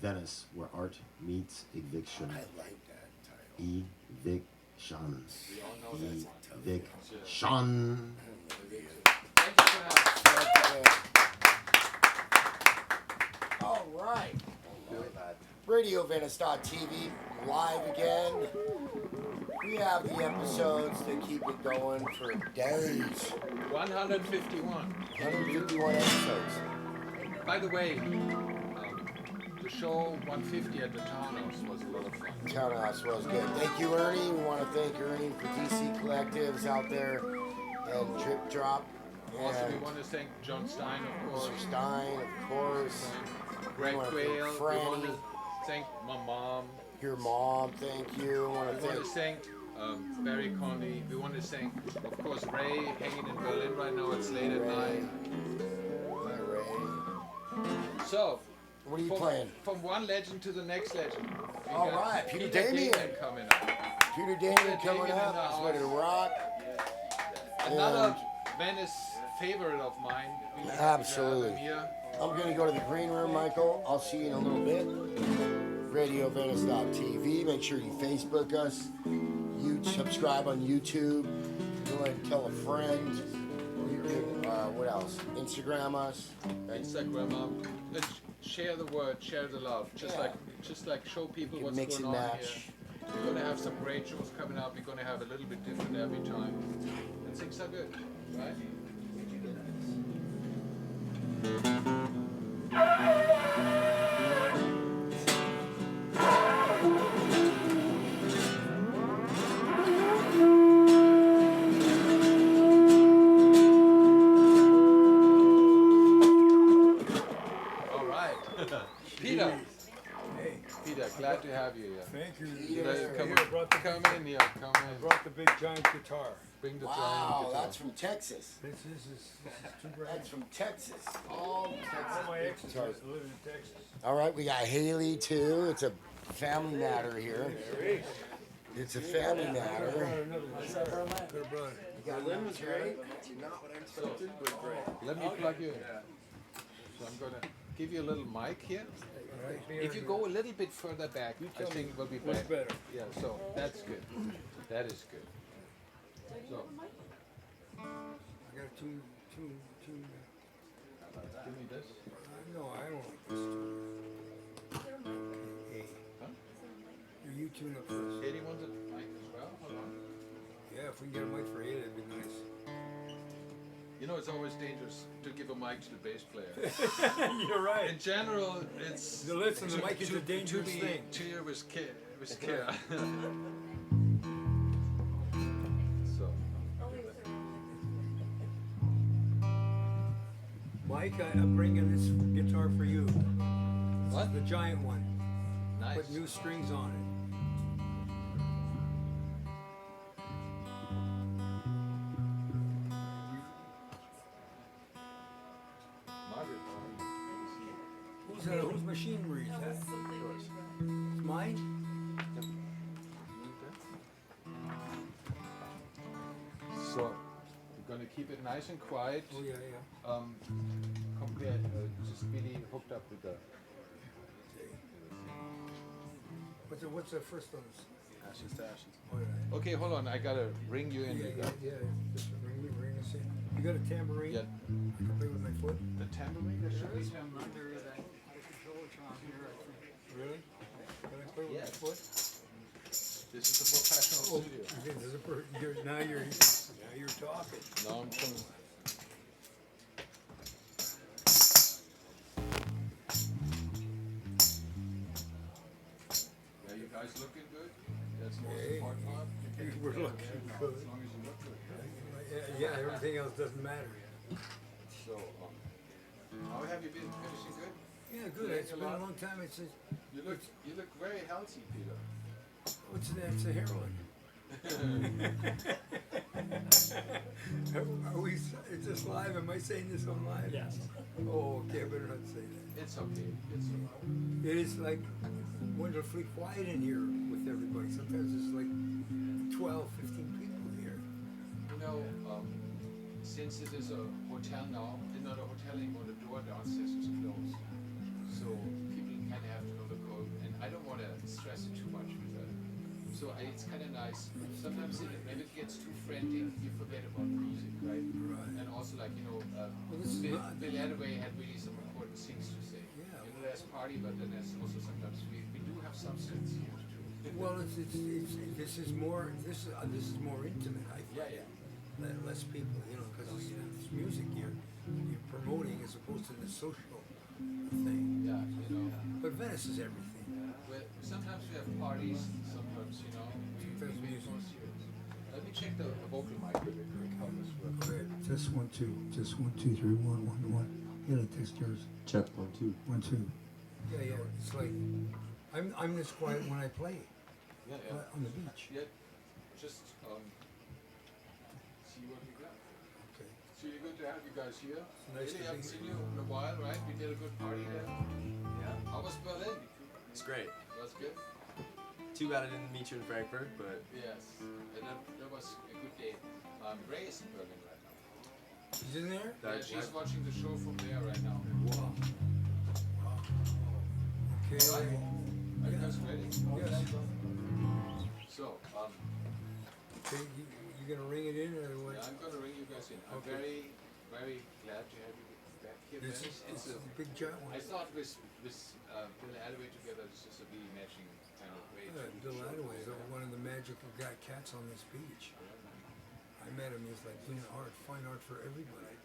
Venice, where art meets eviction. I like that title. Eviction. We all know that one. Eviction. Thank you for that. All right. RadioVenice.tv live again. We have the episodes that keep it going for days. 151. 151 episodes. By the way, the show 150 at the Townhouse was a lot of fun. Townhouse was good. Thank you, Ernie. We want to thank Ernie for DC Collectives out there and Drip Drop. Also, we And want to thank John Stein, of course. Mr. Stein, of course. Greg We wanna Quayle. thank We want Franny. to thank my mom. Your mom, thank you. We want We to want to thank thank Barry Conley. We want to thank, of course, Ray hanging in Berlin right now. It's late at night. Ray. So, What are you playing? from one legend to the next legend. We All got right, Peter Demian. coming up. Peter Demian coming Damian in up. the He's ready to house. rock. Another Venice favorite of mine. We have to Absolutely. have him here. I'm going to go to the green room, Michael. I'll see you in a little bit. RadioVenice.tv. Make sure you Facebook us. You subscribe on YouTube. Go ahead and tell a friend. You can, what else? Instagram us. Instagram. Let's share the word, share the love. Just like show people You can what's mix going and on match. here. We're gonna have some great shows coming up. We're gonna have a little bit different every time. And things are good, right? All right. Peter. Peter, glad to have you here. Thank you. Peter. Come in here. Come in. Brought the big giant guitar. Bring the Wow, giant guitar. that's from Texas. This is too bright. That's from Texas. All All Texas. my exes guitars. used to live in Texas. All right, we got Haley too. It's a family matter here. It's a family matter. Good brother. You got Lynn was great. Let me plug you in. So I'm gonna give you a little mic here. If you go a little bit further back, I think it will be What's better. better? Yeah, so that's good. That is good. So I got two. give me this. No, I don't like this. Hey. Huh? You tune up first. Katie wants a mic as well. Hold on. Yeah, if we can get a mic for Ada, it'd be nice. You know, it's always dangerous to give a mic to the bass player. You're right. In general, it's Listen, the mic is a dangerous to be thing. cheer with care. So Mike, I'm bringing this guitar for you. what? The giant one. Nice. Put new strings on it. Whose machinery is that? It's mine? So we're gonna keep it nice and quiet. Oh, yeah. Compare just really hooked up with the What's the first one? ashes to ashes. Oh, yeah. Okay, hold on. I gotta ring you in. Yeah. You got Just ring us in. You got a tambourine? Yeah. I can play with my foot. the tambourine. There should be. Under the Outofcontrol-atron here, I think. Really? Can I play with Yes. my foot? This is a professional studio. Okay, now you're talking. Now I'm coming. Yeah, you guys looking good? That's the most Hey. important part. We're looking good. As long as you look good. Yeah, everything else doesn't matter. So, how have you been? Finishing good? Yeah, good. It's been a long time. You look very healthy, Peter. What's that? It's a heroin. Are we, is this live? Am I saying this on live? Yes. Oh, okay, I better not say that. It's okay. It's It is like wonderfully quiet in here with everybody. Sometimes it's like 12, 15 people here. you know, since it is a hotel now, it's not a hotel anymore. The door downstairs is closed, so people kind of have to know the code. And I don't want to stress it too much with that. So it's kind of nice. Sometimes when it gets too frantic, you forget about music, right? Right. And also, like, you know, this is not- Bill Attaway had really some important things to say. Yeah. You know, there's party, but then there's also sometimes we do have substance here too. Well, this is more intimate. I think. Yeah, yeah. Less people, you know, because it's music you're promoting as opposed to the social thing. Yeah, you know. But Venice is everything. Sometimes we have parties, sometimes, you know, we make more serious. Let me check the vocal mic really quick, how this works. Okay, just 1 2, just 1 2 3 1 1 1. Yeah, test yours. Check 1 2. 1 2. Yeah, it's like I'm this quiet when I play Yeah, on the beach. Yeah, just see what we got. Okay. So you're good to have you guys here. Nice Really to haven't be seen you in a while, right? We did a good party there. Yeah, How was Berlin? it's great. Was good? Too bad I didn't meet you in Frankfurt, but Yes. And that was a good day. Ray is in Berlin right now. She's in there? Yeah, she's watching the show from there right now. Wow. Okay. Are you guys ready? Yes. So, Okay, you gonna ring it in or what? yeah, I'm gonna ring you guys in. I'm Okay. very, very glad to have you back here. This Venice. is It's a big giant I one. thought with Bill Attaway together, it's just a really matching kind of way. Yeah, Bill Attaway is one of the magical cats on this beach. I met him. He's like doing art, fine art for everybody.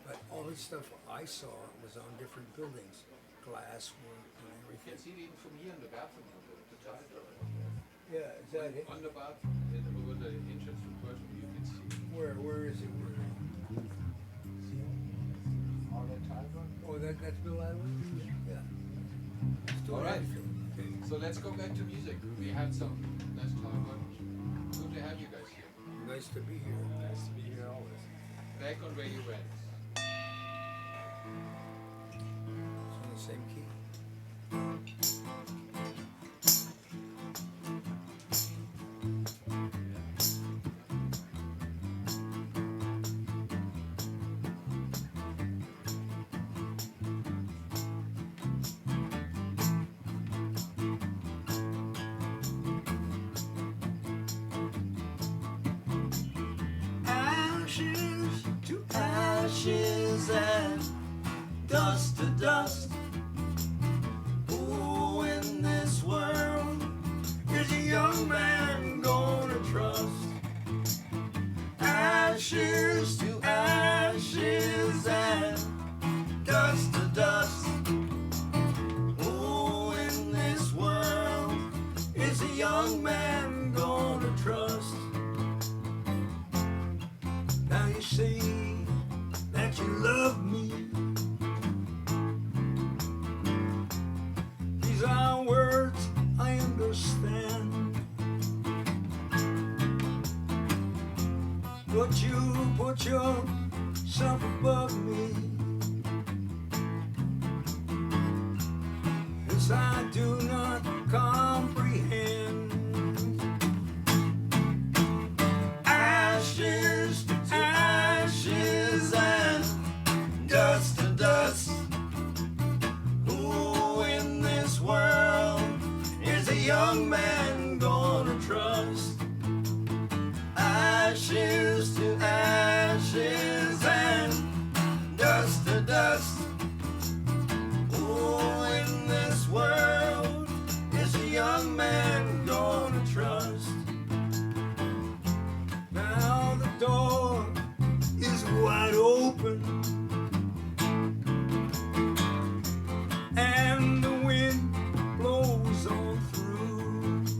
But all the stuff I saw was on different buildings, glass work and You everything. can see it even from here in the bathroom, the tile. Yeah, is that it? On the bathroom, over the entrance to the bedroom, you can see Where is it? all that tile. Oh, that's Bill Attaway? Yeah. He's doing All right. everything. Okay. So let's go back to music. We had some nice time, but good to have you guys here. Nice to be here. nice to be here always. Back on Radio Venice. It's in the same key. Ashes to ashes and dust to dust. Who in this world is a young man gonna trust? Ashes to ashes and dust to dust. Who in this world is a young man gonna trust? Now you say that you love me. These are words I understand. But you put yourself above me. This I do not comprehend. Ashes to ashes and dust to dust. Who in this world is a young man gonna trust? Ashes to ashes and dust to dust. Who in this world is a young man gonna trust? Now the door is wide open and the wind blows on through.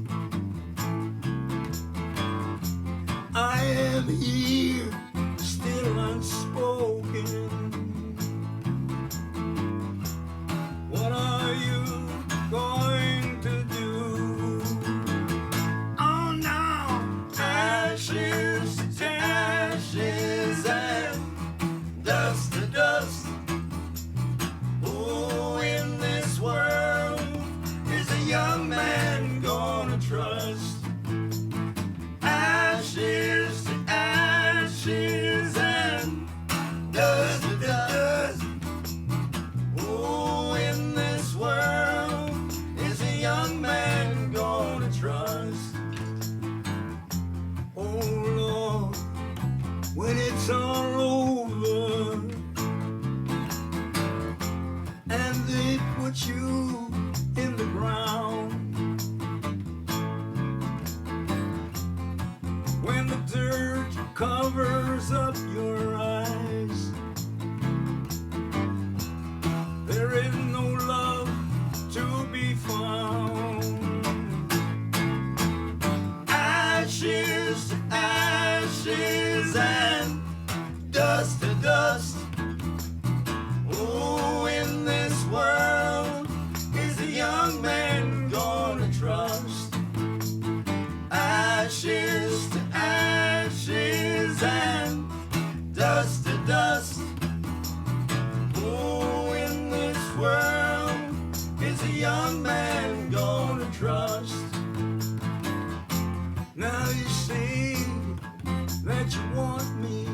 young man gonna trust? Ashes to ashes and dust to dust. Who in this world is a young man gonna trust? Now you say that you want me.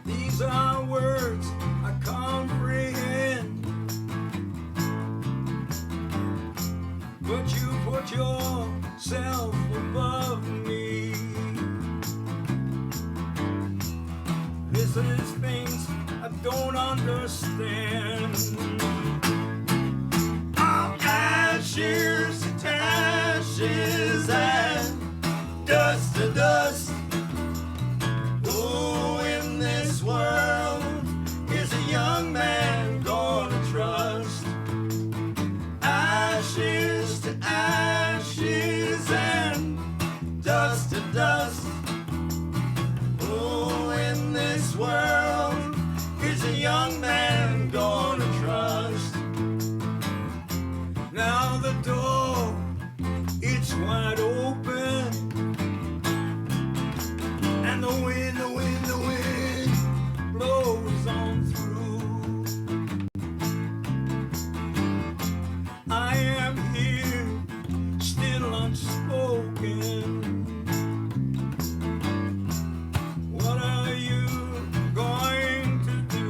These are words I comprehend, but you put yourself above me. This is things I don't understand. I'm ashes to ashes and dust to dust. Who in this world is a young man gonna trust? Ashes to ashes and dust to dust. Who in this world is a young man gonna trust? Now the door, it's wide open, and the wind blows on through. I am here, still unspoken. What are you going to do?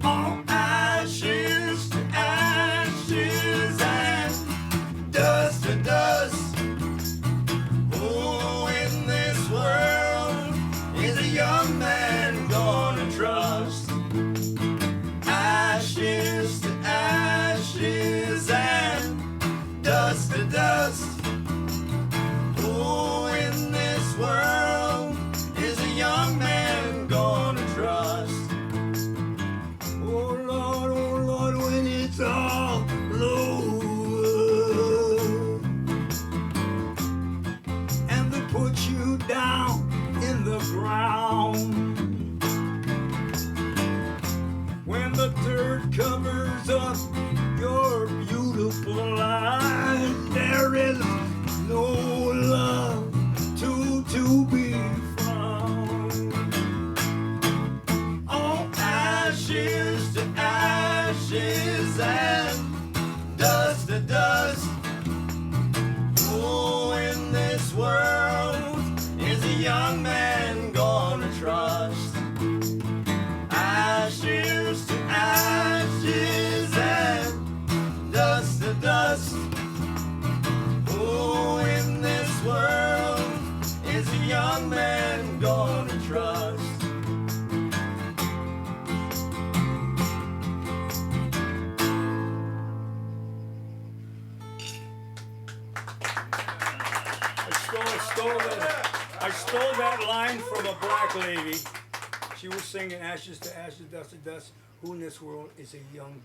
All ashes to ashes and dust to dust. Who in this world is a young man gonna trust? Ashes to ashes and dust to dust. Who in this world is a young man gonna trust? Oh Lord, when it's all over and they put you down in the ground, when the dirt covers up your beautiful eyes, there is no love to be found. All ashes to ashes and dust to dust. Who in this world is a young man gonna trust? Ashes to ashes and dust to dust. Who in this world is a young man gonna trust? I stole that line from a black lady. She was singing "Ashes to ashes, dust to dust. Who in this world is a young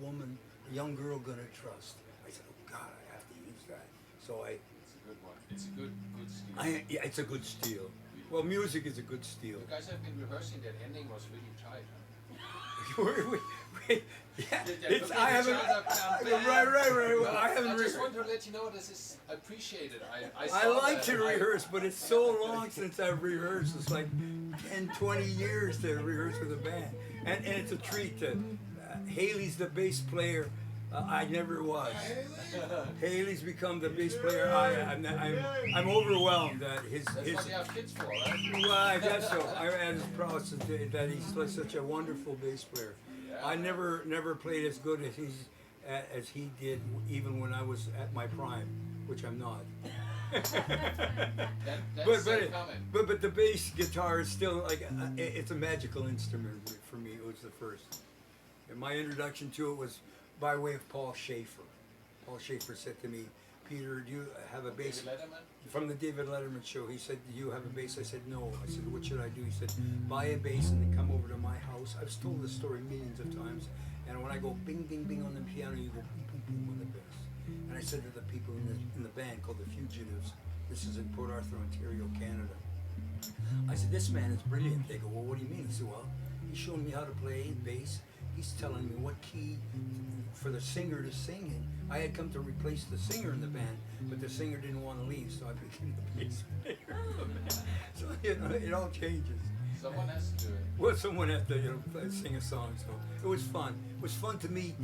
woman, a young girl gonna trust?" I said, "Oh God, I have to use that." So It's a good one. It's a good steal. yeah, it's a good steal. Well, music is a good steal. You guys have been rehearsing. That ending was really tight, huh? Yeah, I haven't. Right. Well, I haven't. I just want to let you know this is appreciated. I like to rehearse, but it's so long since I've rehearsed. It's like 10, 20 years to rehearse with a band, and it's a treat. Haley's the bass player. I never was. Haley's become the bass player. I'm overwhelmed that his. That's what you have kids for, right? Well, I guess so. I'm as proud that he's such a wonderful bass player. I never played as good as he did, even when I was at my prime, which I'm not. But the bass guitar is still like it's a magical instrument for me. It was the first, and my introduction to it was by way of Paul Schaefer. Paul Schaefer said to me, "Peter, do you have a bass?" From the David Letterman show. He said, "Do you have a bass?" I said, "No." I said, "What should I do?" He said, "Buy a bass and then come over to my house." I've told this story millions of times. And when I go bing, bing, bing on the piano, you go boom, boom, boom on the bass. And I said to the people in the band called the Fugitives, this is in Port Arthur, Ontario, Canada. I said, "This man is brilliant." They go, "Well, what do you mean?" I said, "Well, He's showing me how to play bass. He's telling me what key for the singer to sing in. I had come to replace the singer in the band, but the singer didn't want to leave, so I became the bass player in the band. So, it all changes. Someone has to do it. Well, someone had to, sing a song. So it was fun. It was fun to meet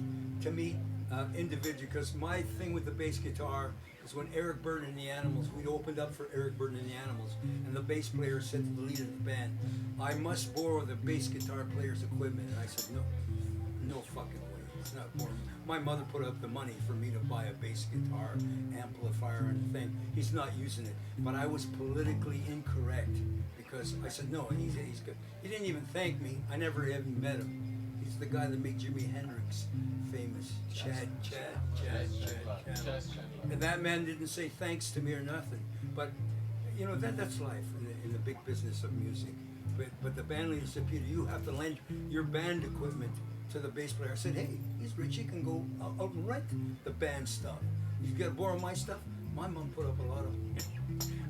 individually, because my thing with the bass guitar is when Eric Burton and the Animals, we'd opened up for Eric Burton and the Animals, and the bass player said to the leader of the band, "I must borrow the bass guitar player's equipment." And I said, no fucking way. It's not borrowing. My mother put up the money for me to buy a bass guitar, amplifier, and a thing. He's not using it. But I was politically incorrect, because I said, no, he's good. He didn't even thank me. I never even met him. He's the guy that made Jimi Hendrix famous. Chad. And that man didn't say thanks to me or nothing. But, that's life in the big business of music. But the band leader said, "Peter, you have to lend your band equipment to the bass player." I said, "Hey, he's rich. He can go out and rent the band stuff. You got to borrow my stuff." My mom put up a lot of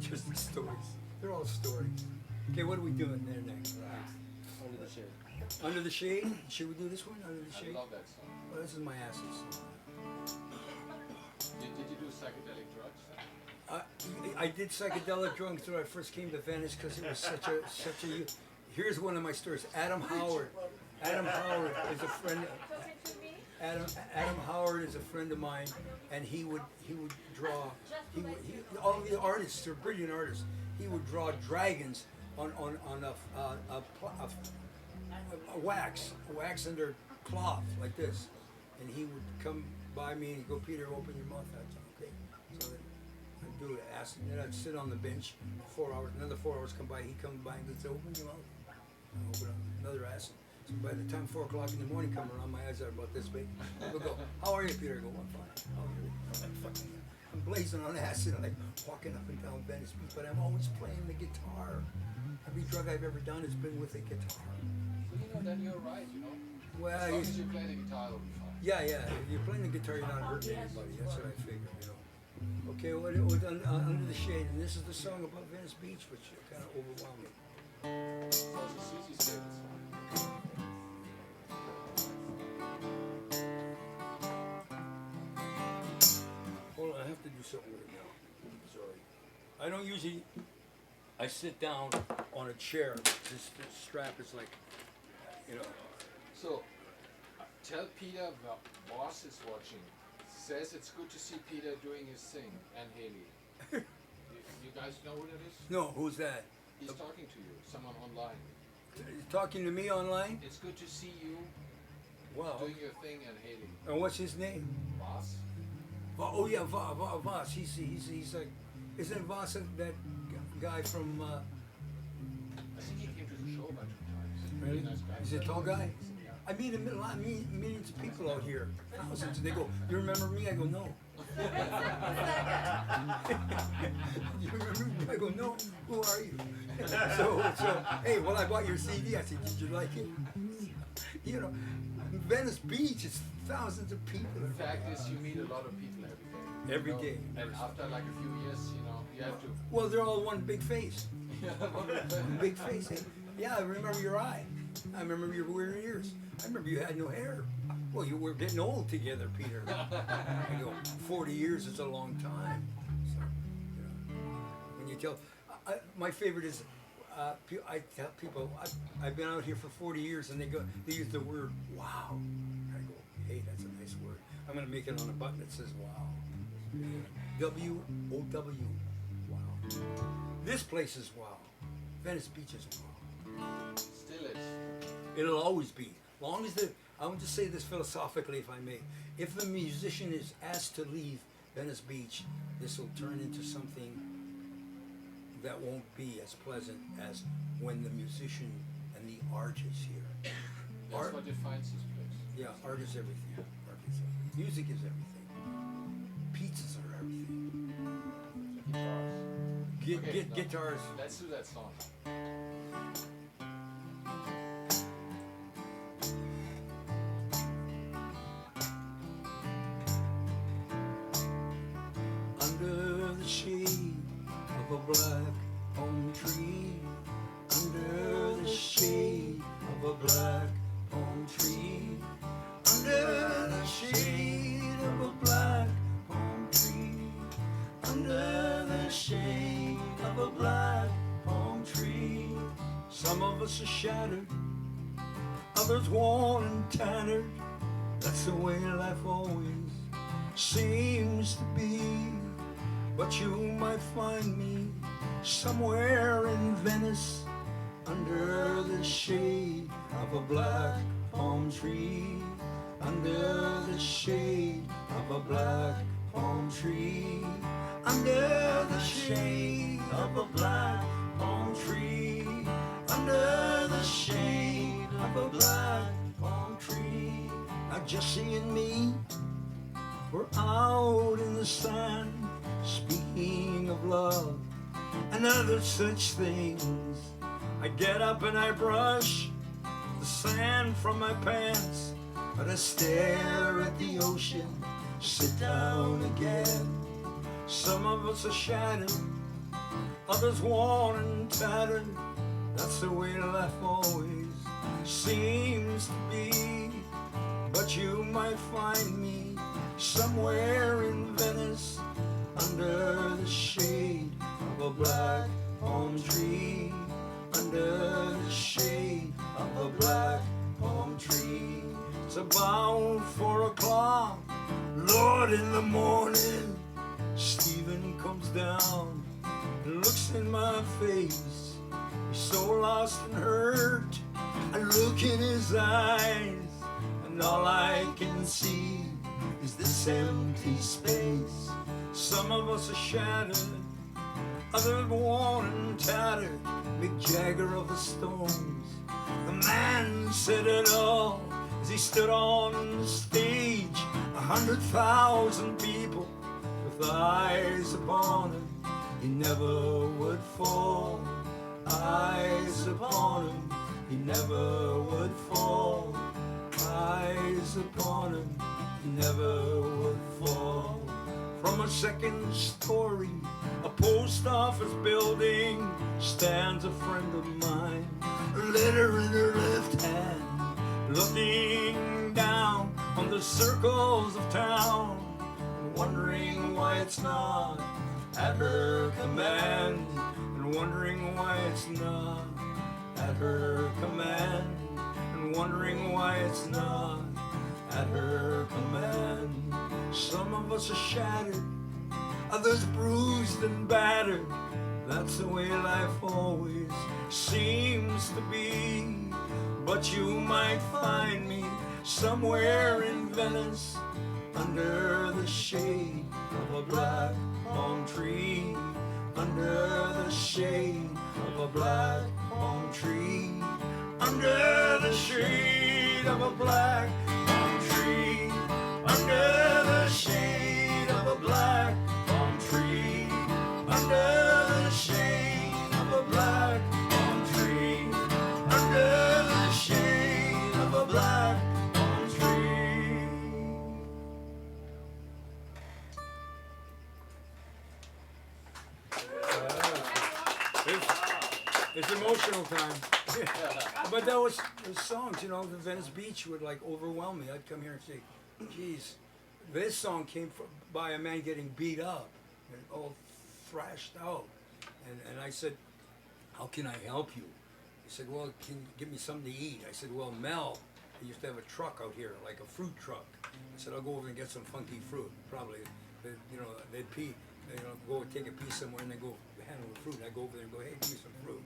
just the stories. They're all stories. Okay, what are we doing there next? Under the shade. Under the Shade? Should we do this one? Under the Shade? I love that song. Well, this is my asses. Did you do psychedelic drugs? I did psychedelic drugs when I first came to Venice, because it was such a. Here's one of my stories. Adam Howard is a friend. Adam Howard is a friend of mine, and he would draw. All the artists are brilliant artists. He would draw dragons on a wax under cloth like this, and he would come by me and he'd go, "Peter, open your mouth." I'd say, "Okay." So then I'd do it, ask him, then I'd sit on the bench 4 hours. Another 4 hours come by, he'd come by and he'd say, "Open your mouth." I open up, another acid. So by the time 4 o'clock in the morning come around, my eyes are about this big. He'll go, "How are you, Peter?" I go, "I'm fine." "How are you?" I'm blazing on acid, like walking up and down Venice Beach, but I'm always playing the guitar. Every drug I've ever done has been with a guitar. Then you're right, Well, as long as you play the guitar, it'll be fine. Yeah. If you're playing the guitar, you're not hurting anybody. That's what I figured, Okay, what Under the Shade, and this is the song about Venice Beach, which kind of overwhelmed me. Also, Susie's favorite song. Hold on, I have to do something right now. Sorry. I don't usually. I sit down on a chair. This strap is like, So, tell Peter the boss is watching. Says it's good to see Peter doing his thing, and Haley. You guys know who that is? No, who's that? He's talking to you, someone online. He's talking to me online? It's good to see you doing your thing, and Haley. And what's his name? Voss? Oh yeah, Voss. He's like, isn't Voss that guy from? I think he came to the show a bunch of times. Really? Nice guy. He's a tall guy. I meet millions of people out here, thousands. They go, "You remember me?" I go, "No." "You remember me?" I go, "No." "Who are you?" So hey, well, I bought your CD. I said, "Did you like it?" Venice Beach is thousands of people. The fact is, you meet a lot of people every day. And after like a few years, you have to. Well, they're all one big face. Big face. Yeah, I remember your eye. I remember your weird ears. I remember you had no hair. Well, you were getting old together, Peter. I go, 40 years is a long time. So, when you tell, my favorite is, I tell people, I've been out here for 40 years, and they use the word "wow." I go, "Hey, that's a nice word. I'm gonna make it on a button that says "wow." W-O-W. Wow. This place is wow. Venice Beach is wow. Still is. It'll always be. Long as I want to say this philosophically, if I may. If the musician is asked to leave Venice Beach, this will turn into something that won't be as pleasant as when the musician and the art is here. That's what defines this place. Yeah, art is everything. Art is everything. Music is everything. Pizzas are everything. Guitars. Let's do that song. Under the shade of a black palm tree, under the shade of a black of us are shattered, others worn and tattered. That's the way life always seems to be. But you might find me somewhere in Venice, under the shade of a black palm tree. Under the shade of a black palm tree. Under the shade of a black palm tree. Under the shade of a black palm tree. Now Jesse and me, we're out in the sand, speaking of love and other such things. I get up and I brush the sand from my pants, but I stare at the ocean, sit down again. Some of us are shattered, others worn and tattered. That's the way life always seems to be. But you might find me somewhere in Venice, under the shade of a black palm tree. Under the shade of a black palm tree. It's about 4 o'clock, Lord, in the morning. Stephen comes down and looks in my face. He's so lost and hurt. I look in his eyes, and all I can see is this empty space. Some of us are shattered, others worn and tattered. Mick Jagger of the Stones, the man said it all as he stood on the stage. 100,000 people with eyes upon him. He never would fall. Eyes upon him. He never would fall. Eyes upon him. He never would fall. From a second story, a post office building, stands a friend of mine, a letter in her left hand, looking down on the circles of town, wondering why it's not at her command, and wondering why it's not at her command, and wondering why it's not at her command. Some of us are shattered, others bruised and battered. That's the way life always seems to be. But you might find me somewhere in Venice, under the shade of a black palm tree. Under the shade of a black palm tree. Under the shade of a black palm tree. Under the shade of a black palm tree. Under the shade of a black palm tree. Under the shade of a black palm tree. It's emotional time. But that was the songs, you know, the Venice Beach would like overwhelm me. I'd come here and say, geez, this song came by a man getting beat up and all thrashed out. And I said, how can I help you? He said, well, can you give me something to eat? I said, well, Mel, he used to have a truck out here, like a fruit truck. I said, I'll go over and get some funky fruit. Probably, they'd go take a piece somewhere and then go handle the fruit. I go over there and go, hey, give me some fruit.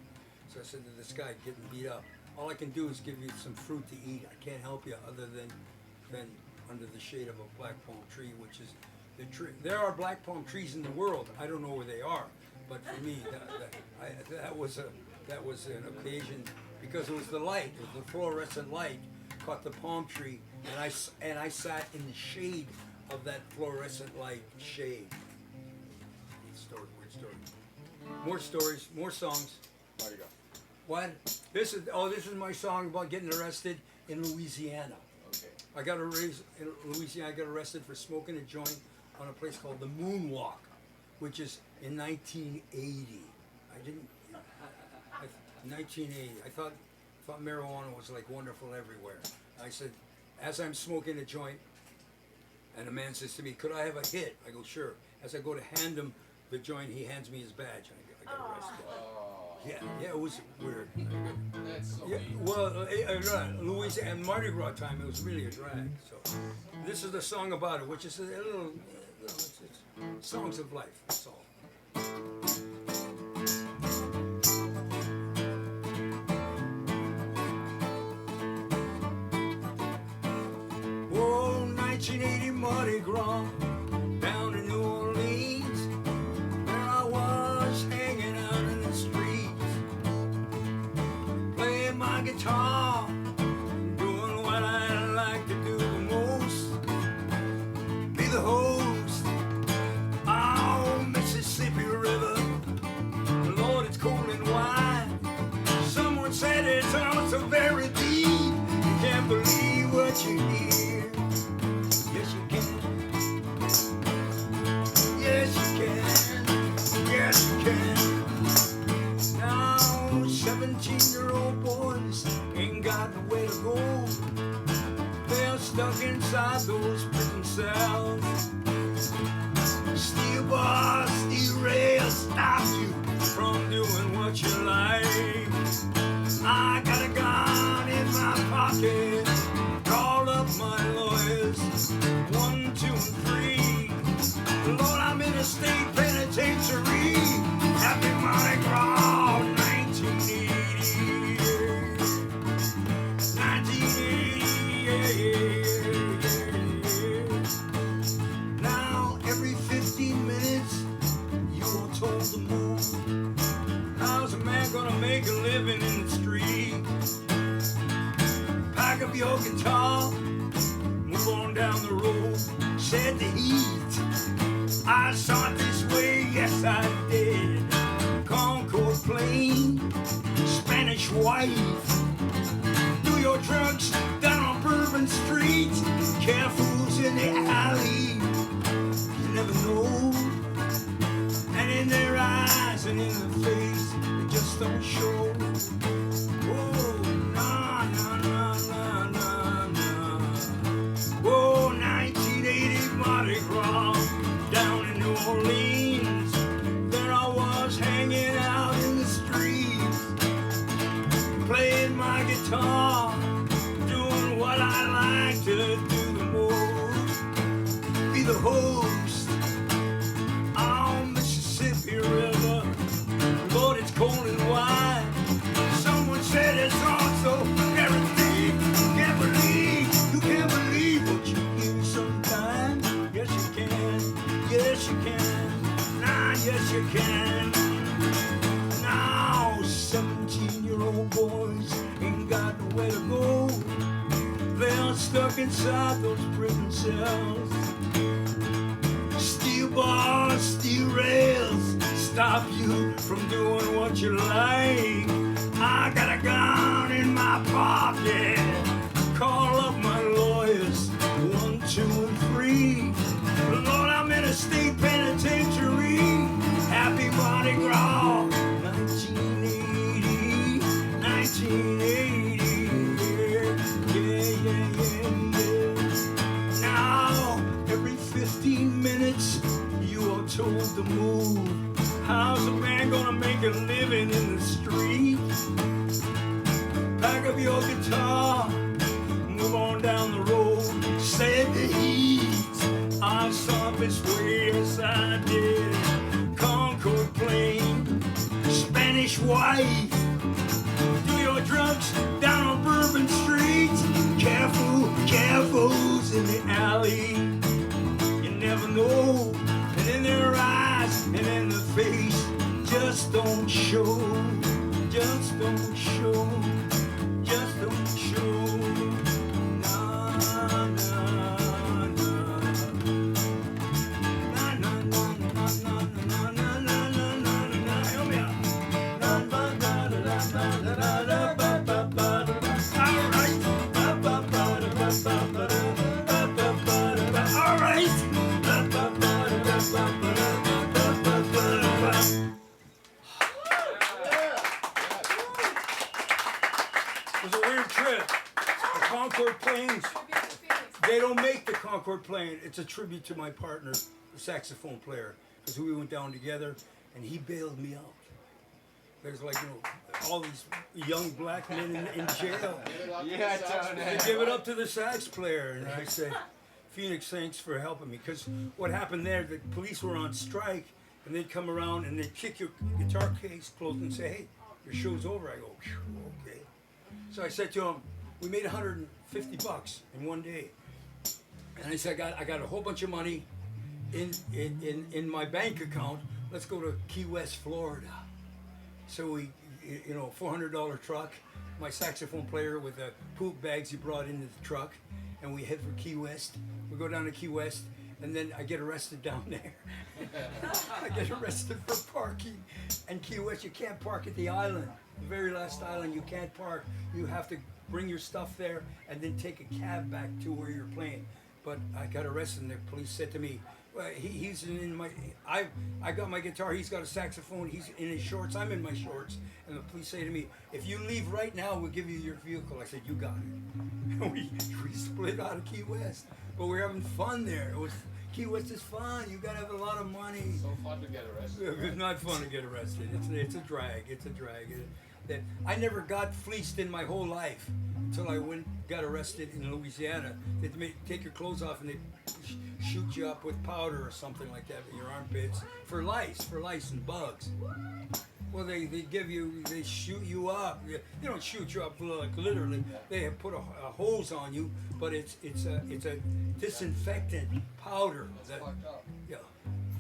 So I said to this guy getting beat up, all I can do is give you some fruit to eat. I can't help you other than under the shade of a black palm tree, which is the tree. There are black palm trees in the world. I don't know where they are, but for me, that was an occasion because it was the light, it was the fluorescent light caught the palm tree, and I sat in the shade of that fluorescent light shade. Weird story. More stories, more songs. There you go. What? This is my song about getting arrested in Louisiana. Okay. I got arrested in Louisiana. I got arrested for smoking a joint on a place called the Moonwalk, which is in 1980. 1980. I thought marijuana was like wonderful everywhere. I said, as I'm smoking a joint, and a man says to me, "Could I have a hit?" I go, "Sure." As I go to hand him the joint, he hands me his badge, and I get arrested. Yeah, it was weird. That's so Yeah, neat. well, Louis and Mardi Gras time, it was really a drag. So, this is the song about it, which is a little it's songs of life. That's all. Oh, 1980 Mardi Gras down in New Orleans. There I was hanging out in the streets, playing my guitar, doing what I like to do the most, be the host. Oh, Mississippi River, Lord, it's cold and wide. Someone said it's also very deep. You can't believe what you hear. Yes, you can. Yes, you can. Yes, you can. Now, 17-year-old boys ain't got nowhere to go. They're stuck inside those prison cells. Steel bars, steel rails stop you from doing what you like. I got a gun in my pocket, call up my lawyers, 1, 2, and 3. Lord, I'm in a state penitentiary. Happy Mardi Gras, 1980. 1980. Now, every 15 minutes, you're told to move. How's a man gonna make a living in the street? Pack up your guitar, move on down the road. Said the heat, I saw it this way, yes I did. Concord plane, Spanish wife. Do your drugs down on Bourbon Street. Careful's in the alley, you never know. And in their eyes and in the face, they just don't show. Oh, nah, nah, nah, nah, nah, nah. Oh, 1980 Mardi Gras down in New Orleans. There I was hanging out in the streets, playing my guitar, doing what I like to do the most, be the host on Mississippi River. Lord, it's cold and wide. Someone said it's also very deep. You can't believe what you hear sometimes. Yes, you can. Yes, you can. Nah, yes, you can. Now, 17-year-old boys ain't got nowhere to go. They're stuck inside those prison cells. Steel bars, steel rails stop you from doing what you like. I got a gun in my pocket, call up my lawyers, 1, 2, and 3. Lord, I'm in a state penitentiary. Happy Mardi Gras, 1980, 1980. Yeah. Now, every 15 minutes, you are told to move. How's a man gonna make a living in the street? Pack up your guitar, move on down the road. Said the heat, I saw this way, yes I did. Concord plane, Spanish wife. Do your drugs down on Bourbon Street. Careful's in the alley. You never know. And in their eyes and in the face, just don't show. Just don't show. Just don't show. Nah, nah, nah. Nah, nah, nah, nah, nah, nah, nah, nah, nah, nah, nah. Help me out. Nah, nah, nah, nah, nah, nah, nah, nah, ba, ba, ba, da, ba. All right. Ba, ba, ba, da, ba, ba, ba, da. Ba, ba, ba, da, ba. All right. Ba, ba, ba, da, ba, ba, ba, da. Ba, ba, ba, da, ba. It was a weird trip. The Concord planes, they don't make the Concord plane. It's a tribute to my partner, the saxophone player, because we went down together and he bailed me out. there's like, all these young black men in jail. Yeah, Tony. They give it up to the sax player. And I said, Phoenix, thanks for helping me. Because what happened there, the police were on strike, and they'd come around and they'd kick your guitar case closed and say, hey, your show's over. I go, okay. So I said to him, we made $150 in one day. And I said, I got a whole bunch of money in my bank account. Let's go to Key West, Florida. So we, $400 truck, my saxophone player with the poop bags he brought into the truck, and we head for Key West. We go down to Key West, and then I get arrested down there. I get arrested for parking. And Key West, you can't park at the island. The very last island, you can't park. You have to bring your stuff there and then take a cab back to where you're playing. But I got arrested, and the police said to me, well, he's in my, I got my guitar, he's got a saxophone, he's in his shorts, I'm in my shorts. And the police say to me, if you leave right now, we'll give you your vehicle. I said, you got it. And we split out of Key West. But we're having fun there. Key West is fun. You gotta have a lot of money. So fun to get arrested. It's not fun to get arrested. It's a drag. It's a drag. I never got fleeced in my whole life until I got arrested in Louisiana. They'd take your clothes off and they'd shoot you up with powder or something like that in your armpits for lice and bugs. Well, they shoot you up. They don't shoot you up like literally. They have put a hose on you, but it's a disinfectant powder. That's fucked up. Yeah,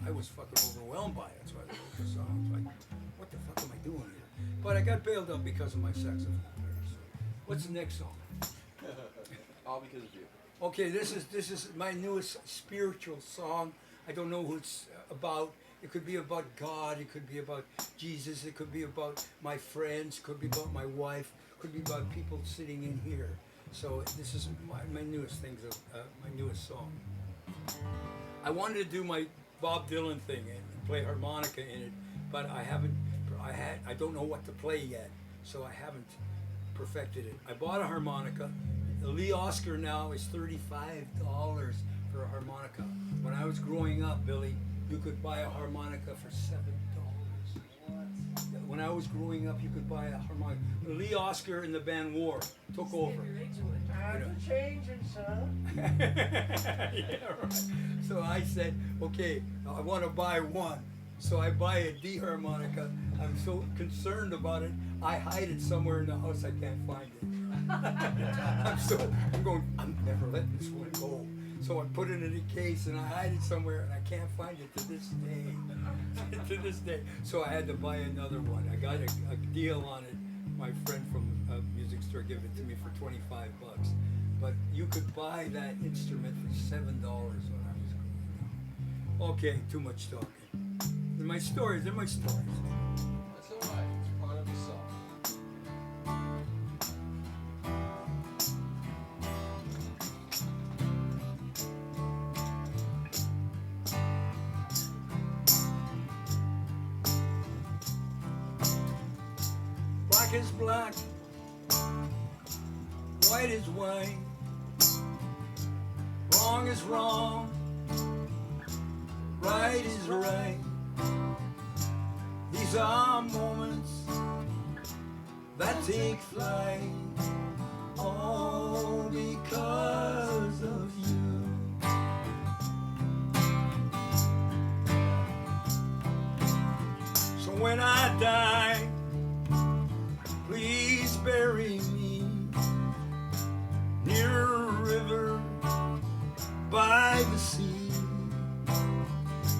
I was fucking overwhelmed by it. That's why I wrote the song. I was like, what the fuck am I doing here? But I got bailed out because of my saxophone player. So, what's the next song? All because of you. Okay, this is my newest spiritual song. I don't know who it's about. It could be about God. It could be about Jesus. It could be about my friends. It could be about my wife. It could be about people sitting in here. So this is my newest thing, my newest song. I wanted to do my Bob Dylan thing and play harmonica in it, but I haven't. I don't know what to play yet, so I haven't perfected it. I bought a harmonica. The Lee Oscar now is $35 for a harmonica. When I was growing up, Billy, you could buy a harmonica for $7. When I was growing up, you could buy a harmonica. Lee Oscar in the band War took over. Times are changing, son. Yeah, right. So I said, okay, I want to buy one. So I buy a D harmonica. I'm so concerned about it, I hide it somewhere in the house. I can't find it. I'm never letting this one go. So I put it in a case and I hide it somewhere and I can't find it to this day. To this day. So I had to buy another one. I got a deal on it. My friend from a music store gave it to me for $25. But you could buy that instrument for $7 when I was growing up. Okay, too much talking. They're my stories. That's all right. It's part of the song. Black is black, white is white, wrong is wrong, right is right. These are moments that take flight, all because of you. So when I die, please bury me near a river by the sea,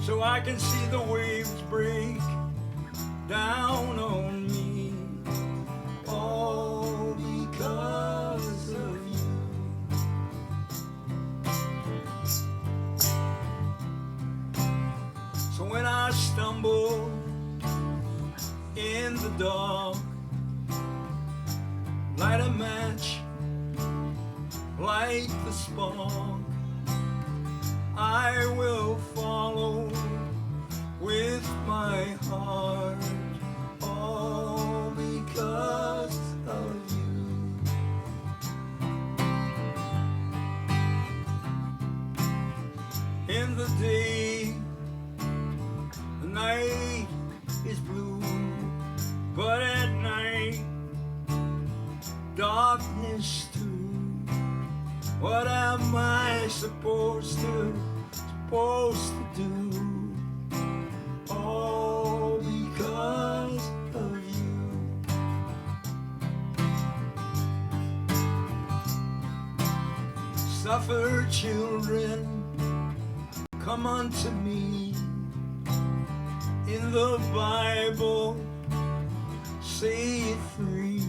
so I can see the waves break down on me, all because of you. So when I stumble in the dark, light a match, light the spark, I will follow with my heart, all because of you. In the day, the night is blue, but am I supposed to do? All because of you. Suffer, children, come unto me. In the Bible, say it free,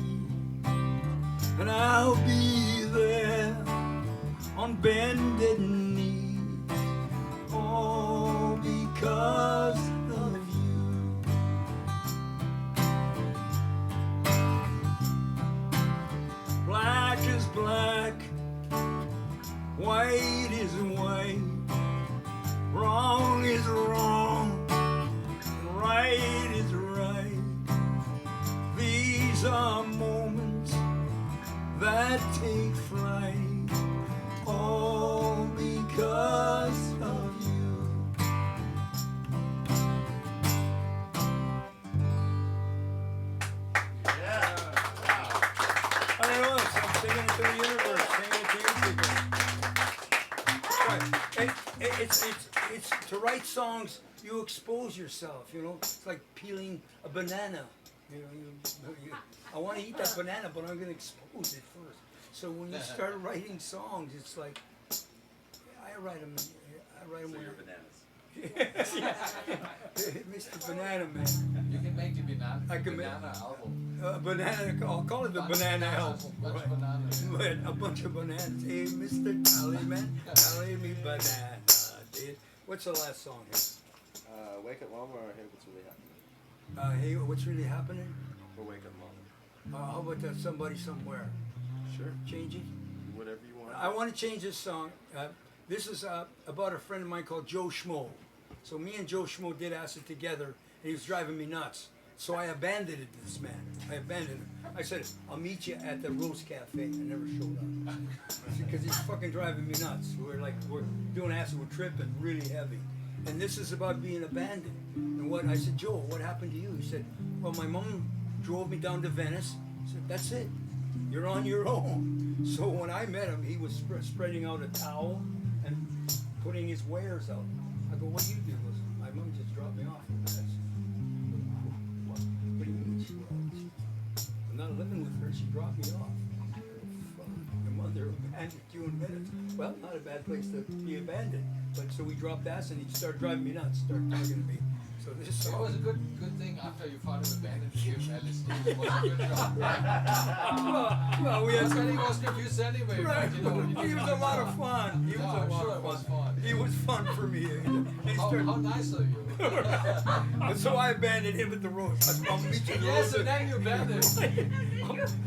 and I'll be there on bended knee, all because of you. Black is black, white is white, wrong is wrong, right is right. These are moments that take flight, all because of you. I don't know, so I'm singing it to the universe, singing it to you people. Right. It's to write songs, you expose yourself, you know. It's like peeling a banana. You know, I want to eat that banana, but I'm going to expose it first. So when you start writing songs, it's like, I write them So your bananas. Mr. Banana Man. You can make the banana, I can banana album. Banana, I'll call it the banana album. Bunch Right. of bananas. But a bunch of bananas. Hey, Mr. Tallyman, tally me banana, dude. What's the last song here? Wake Up Mama or Hey What's Really Happening? Hey, what's really happening? Or Wake Up Mama. How about that Somebody Somewhere? Sure. Change it? Whatever you want. I want to change this song. This is about a friend of mine called Joe Schmo. So me and Joe Schmo did acid together, and he was driving me nuts. So I abandoned this man. I abandoned him. I said, I'll meet you at the Rose Cafe. I never showed up. Because he's fucking driving me nuts. We're doing acid, we're tripping really heavy. And this is about being abandoned. And I said, Joe, what happened to you? He said, well, my mom drove me down to Venice. I said, that's it. You're on your own. So when I met him, he was spreading out a towel and putting his wares out. I go, what do you do? He goes, my mom just dropped me off in Venice. What do you mean she was? I'm not living with her. She dropped me off. Your mother abandoned you in Venice. Well, not a bad place to be abandoned. But so we dropped acid and he started driving me nuts, started talking to me. So this It song. was a good thing after you found him abandoned to give LSD. It was a good job. well, we had He was confused anyway, right. but you know. He was a lot of fun. He was Yeah, a I'm lot sure of it was fun. fun. He was fun for me. And he How started, nice of you. so I abandoned him at the road. I'll meet you at the Yes, road. and then you abandoned.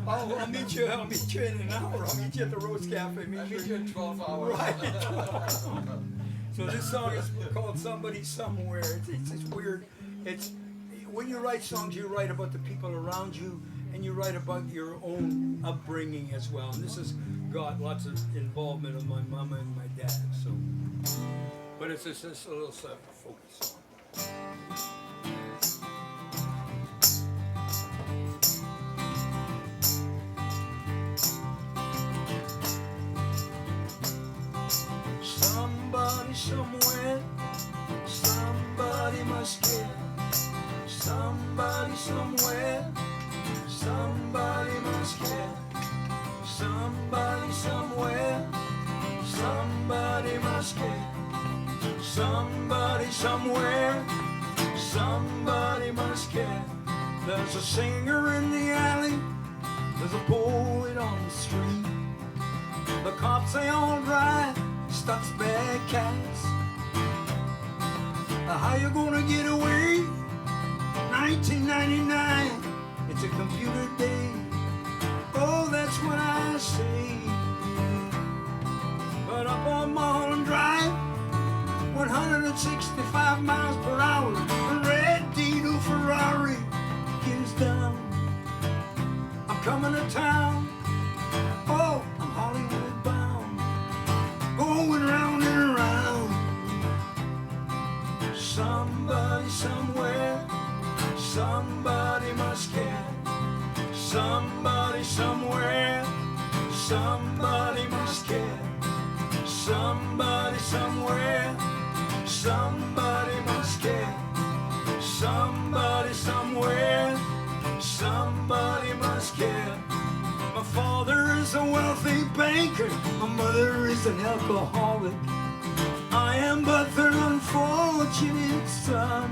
I'll meet you in an hour. I'll meet you at the Rose Cafe. I meet you in 12 hours. Right. So this song is called Somebody Somewhere. It's weird. It's when you write songs, you write about the people around you, and you write about your own upbringing as well. And this has got lots of involvement of my mama and my dad. So, but it's just a little folk song. Somebody somewhere, somebody must care. Somebody somewhere, somebody must care. Somebody somewhere, somebody must care. Somebody somewhere, somebody must care. There's a singer in the alley, there's a poet on the street. The cops say all right, stops bad cats. How you gonna get away? 1999, it's a computer day. Oh, that's what I say. But up on Mulholland Drive, 165 miles per hour, the red Dino Ferrari is down. I'm coming to town. Oh, I'm Hollywood bound, going round and round. Somebody somewhere, somebody must care. Somebody somewhere, somebody must care. Somebody somewhere, somebody must care. Somebody somewhere, somebody must care. My father is a wealthy banker, my mother is an alcoholic. I am but their unfortunate son.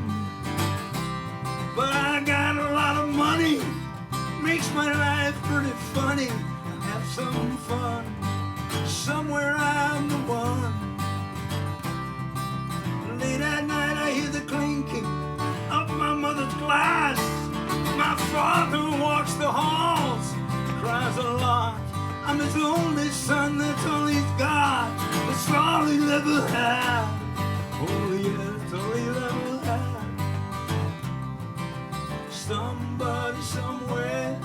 But I got a lot of money, makes my life pretty funny. I have some fun, somewhere I'm the one. Late at night I hear the clinking of my mother's glass. My father walks the halls, cries a lot. I'm his only son, that's all he's got. That's all he'll ever have. Oh yeah, that's all he'll ever have. Somebody somewhere,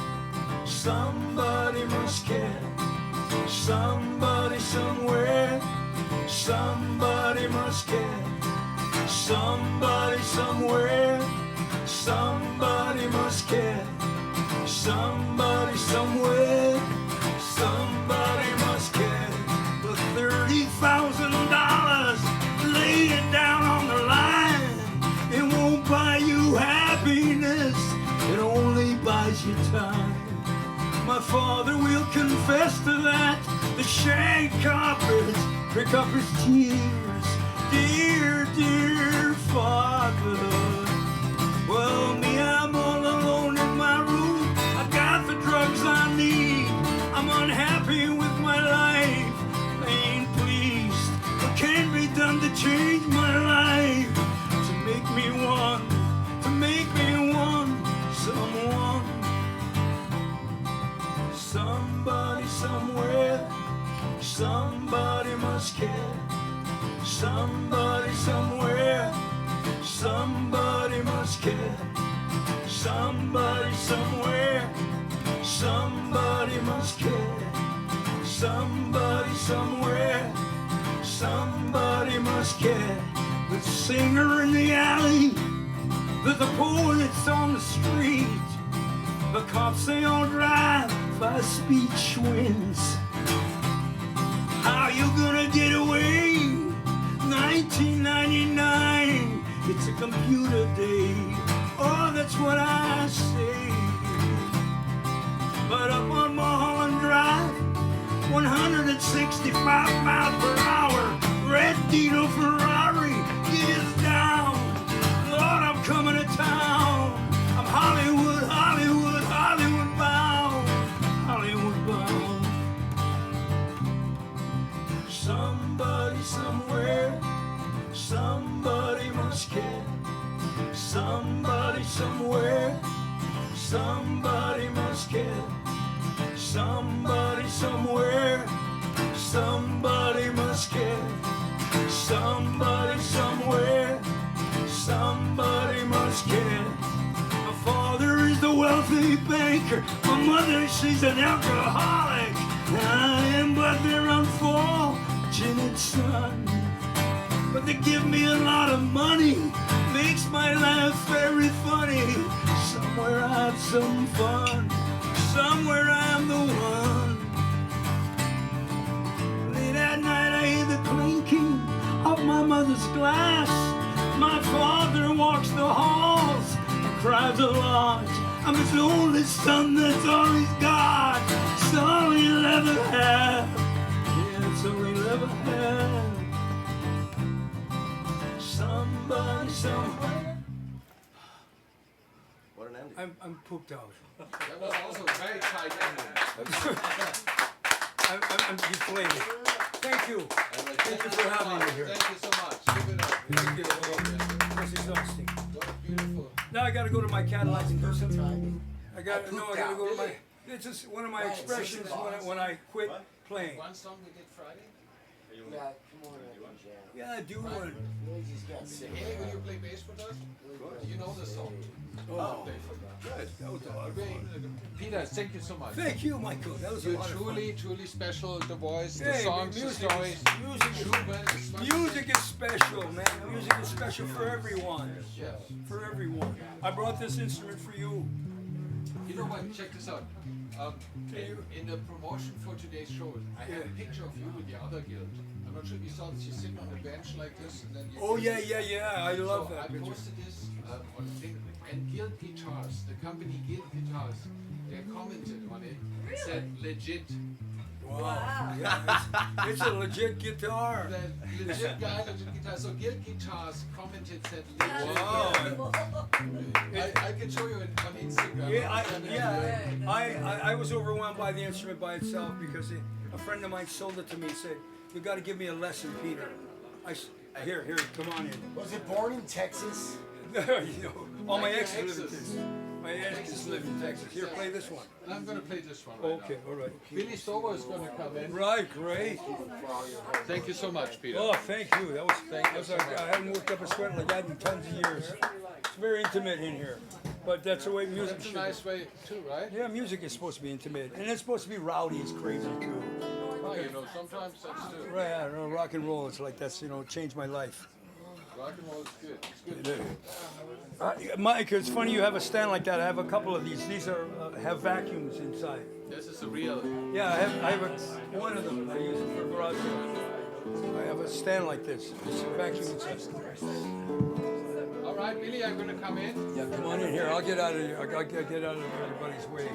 somebody must care. Somebody somewhere, somebody must care. Somebody somewhere, somebody must care. Somebody somewhere, somebody must care. For $30,000, lay it down on the line. It won't buy you happiness, it only buys you time. My father will confess to that. The shag carpets pick up his tears. Dear, dear father. Well, me, I'm all alone in my room. I got the drugs I need. I'm unhappy with my life. I ain't pleased. What can be done to change my life? To make me one, to make me one, someone. Somebody somewhere, somebody must care. Somebody somewhere, somebody must care. Somebody somewhere, somebody must care. Somebody somewhere, somebody must care. The singer in the alley, the poets on the street. The cops, they all drive 5-speed Schwinns. How you gonna get away? 1999, it's a computer day. Oh, that's what I say. But up on Mulholland Drive, 165 miles per hour, red Dino Ferrari is down. Lord, I'm coming to town. I'm Hollywood, Hollywood, Hollywood bound, Hollywood bound. Somebody somewhere, somebody must care. Somebody somewhere, somebody must care. Somebody somewhere, somebody must care. Somebody somewhere, somebody must care. My father is the wealthy banker. My mother, she's an alcoholic. I am but their unfortunate son. But they give me a lot of money, makes my life very funny. Somewhere I have some fun, somewhere I am the one. Late at night I hear the clinking of my mother's glass. My father walks the halls, cries a lot. I'm his only son, that's all he's got. It's all he'll ever have. Yeah, it's all he'll ever have. Somebody somewhere. What an ending. I'm pooped out. That was also a very tight ending. I'm deflated. Thank you. Thank you for having me here. Thank you so much. Give it up. Thank you. This is exhausting. Beautiful. Now I got to go to my Cadillac and do something. I got to go to my. It's just one of my expressions when I quit playing. One song we did Friday? Yeah, come on, jam. Yeah, do one. He's got sick. Hey, will you play bass with us? Do you know the song? Oh, Good. that was a lot of fun. Peter, thank you so much. Thank you, Michael. That was a You're lot of fun. truly special. The voice, the Hey, songs, the music stories. Music is special, man. Music is special for everyone. Yes. For everyone. I brought this instrument for you. You know what? Check this out. In the promotion for today's show, I have a picture of you with the other guild. I'm not sure if you saw this. You're sitting on a bench like this, and then you. Oh yeah. I love So that I picture. posted this on thing, and Guild Guitars, the company Guild Guitars, they commented on it. It said legit. Wow. Yeah, it's a legit guitar. The legit guy, legit guitar. So Guild Guitars commented, said legit. Wow. I can show you it on Instagram. I was overwhelmed by the instrument by itself because a friend of mine sold it to me. He said, "You got to give me a lesson, Peter." Here, come on in. Was it born in Texas? All my exes live in Texas. My exes live in Texas. Here, play this one. I'm going to play this one right Okay, now. all right. Billy Stover is going to come in. Right, great. Thank you so much, Peter. Oh, thank you. I haven't worked up a sweat like that in tons of years. It's very intimate in here, but that's the way music That's a should nice be. way too, right? Yeah, music is supposed to be intimate, and it's supposed to be rowdy. It's crazy too. Well, you know, sometimes that's too. Right, I don't know, rock and roll. It's like that's changed my life. Rock and roll is good. It's good. Mike, it's funny you have a stand like that. I have a couple of these. These are have vacuums inside. This is a real. Yeah, I have one of them. I use it for garage sale. I have a stand like this. It's a vacuum inside. All right, Billy, I'm going to come in. Yeah, come on in here. I'll get out of here. I'll get out of everybody's way.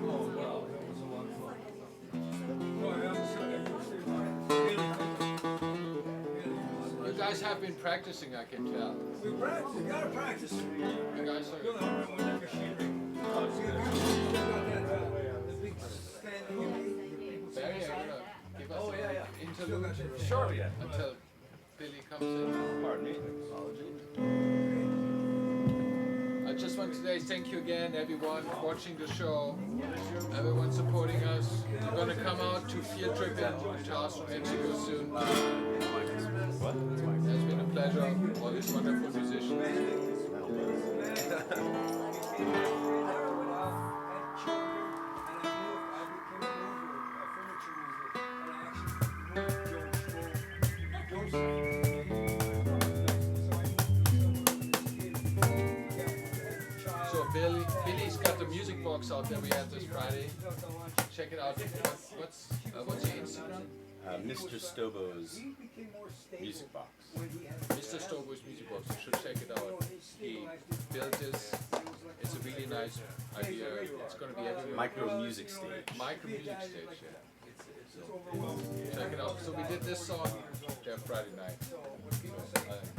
Oh, wow, that was a lot of fun. Oh, yeah, You guys have been practicing, I can tell. we practice. You gotta practice. You guys are. You'll have one that machinery. The big stand that you made. Barry, I'm going to give us an interlude. Sure, yeah. Until Billy comes in. Pardon me. I just want to say thank you again, everyone watching the show, everyone supporting us. We're going to come out to field trip in Charles from Mexico soon. It's been a pleasure, all these wonderful musicians. So Billy's got the music box out that we had this Friday. Check it out. What's your Instagram? Mr. Stobo's music box. Mr. Stobo's music box. You should check it out. He built this. It's a really nice idea. It's going to be everywhere. Micro music stage. Micro music stage, yeah. So, check it out. So we did this song there Friday night.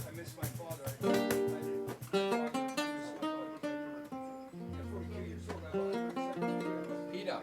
I miss my father. Peter.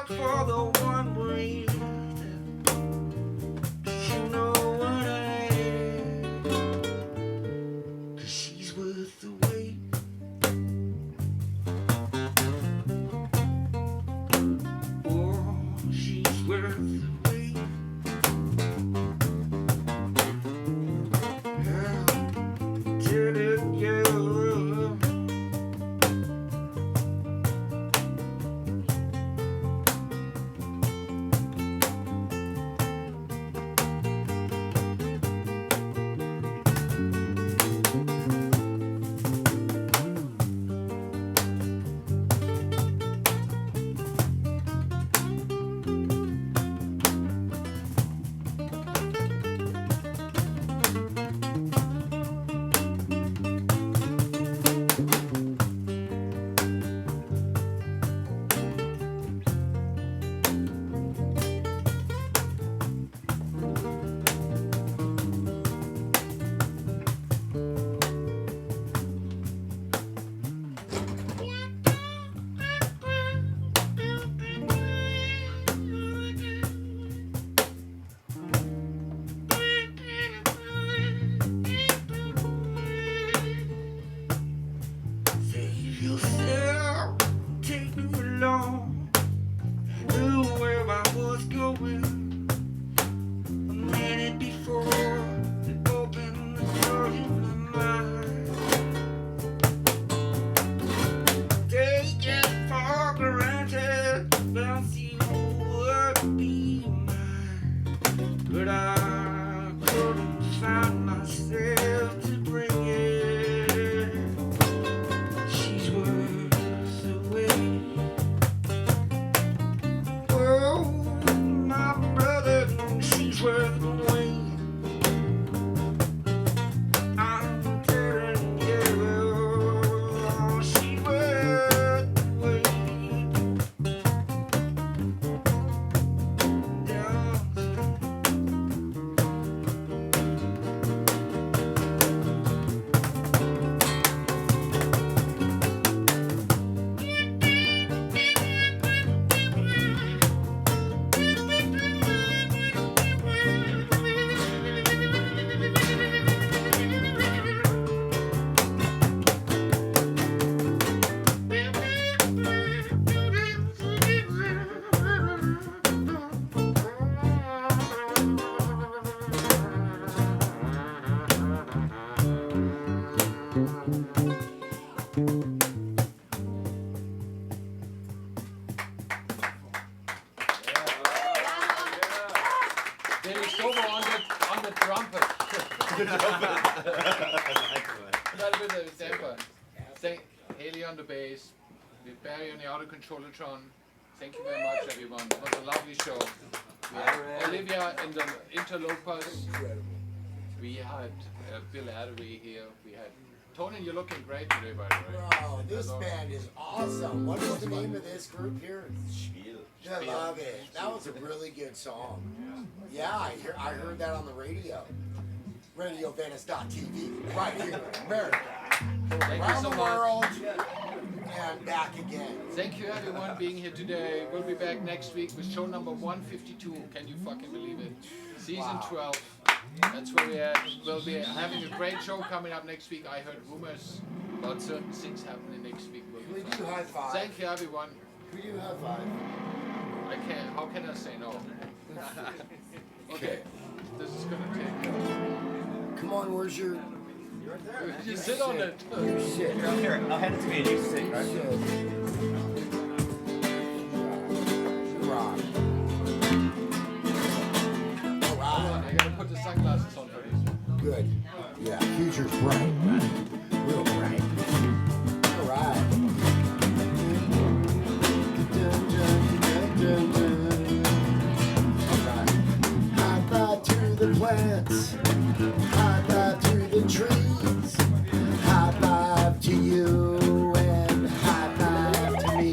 for the one breathing. You know what I am. 'Cause she's worth the wait. Oh, she's worth the wait. Yeah, did it, yeah. Save yourself, take me along. I knew where I was going a minute before it opened the door in my mind. Take it for granted, felt you would be mine, but I couldn't find myself to bring it. She's worth the wait. Oh, my brother, she's worth the wait. I'm telling you, she's worth the wait. Yeah. Dennis Stover on the trumpet. That with the temper. Thank Haley on the bass. With Barry on the Outofcontrol-atron. Thank you very much, everyone. It was a lovely show. We had Olivia in the Interlopers. We had Bill Attaway here. We had Tony. You're looking great today, by the way. Bro, this band is awesome. What is the name of this group here? Spiel. I love it. That was a really good song. Yeah, I heard that on the radio. RadioVenice.tv, right here in America. Thank you Around so the much. world, and back again. Thank you, everyone, being here today. We'll be back next week with show number 152. Can you fucking believe it? Season 12. That's where we're at. We'll be having a great show coming up next week. I heard rumors about certain things happening next week. Can we do high five? Thank you, everyone. Can we do high five? I can't. How can I say no? Okay. This is gonna take. Come on, where's your... You sit on it. You sit. Here, I'll hand it to me and you sit, right? You rock. Hold on, I gotta put the sunglasses on for this. Good. Yeah, future's bright. Real bright. All right. High five to the plants. High five to the trees. High five to you and high five to me.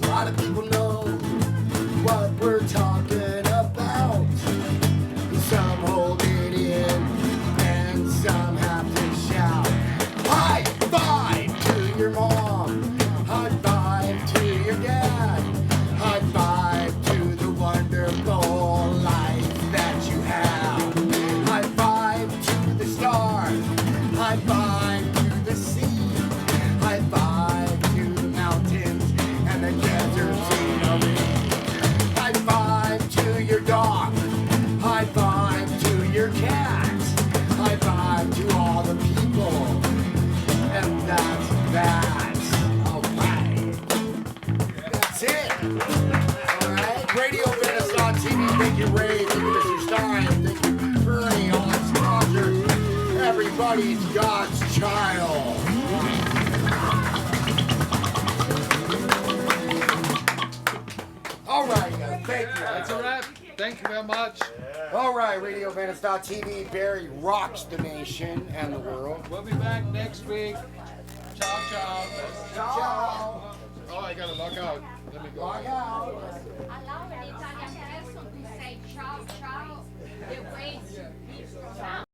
A lot of people know what we're talking about. Some hold it in and some have to shout. High five to your mom. High five to your dad. time. Thank you, Bernie, all the sponsors. Everybody's God's child. All right, thank you. That's a wrap. Thank you very much. All right, RadioVenice.tv. Barry rocks the nation and the world. We'll be back next week. Ciao, ciao. Ciao. Oh, I gotta log out. Let me go. Log out. Allora in Italia adesso tu sei ciao ciao e wait. Ciao.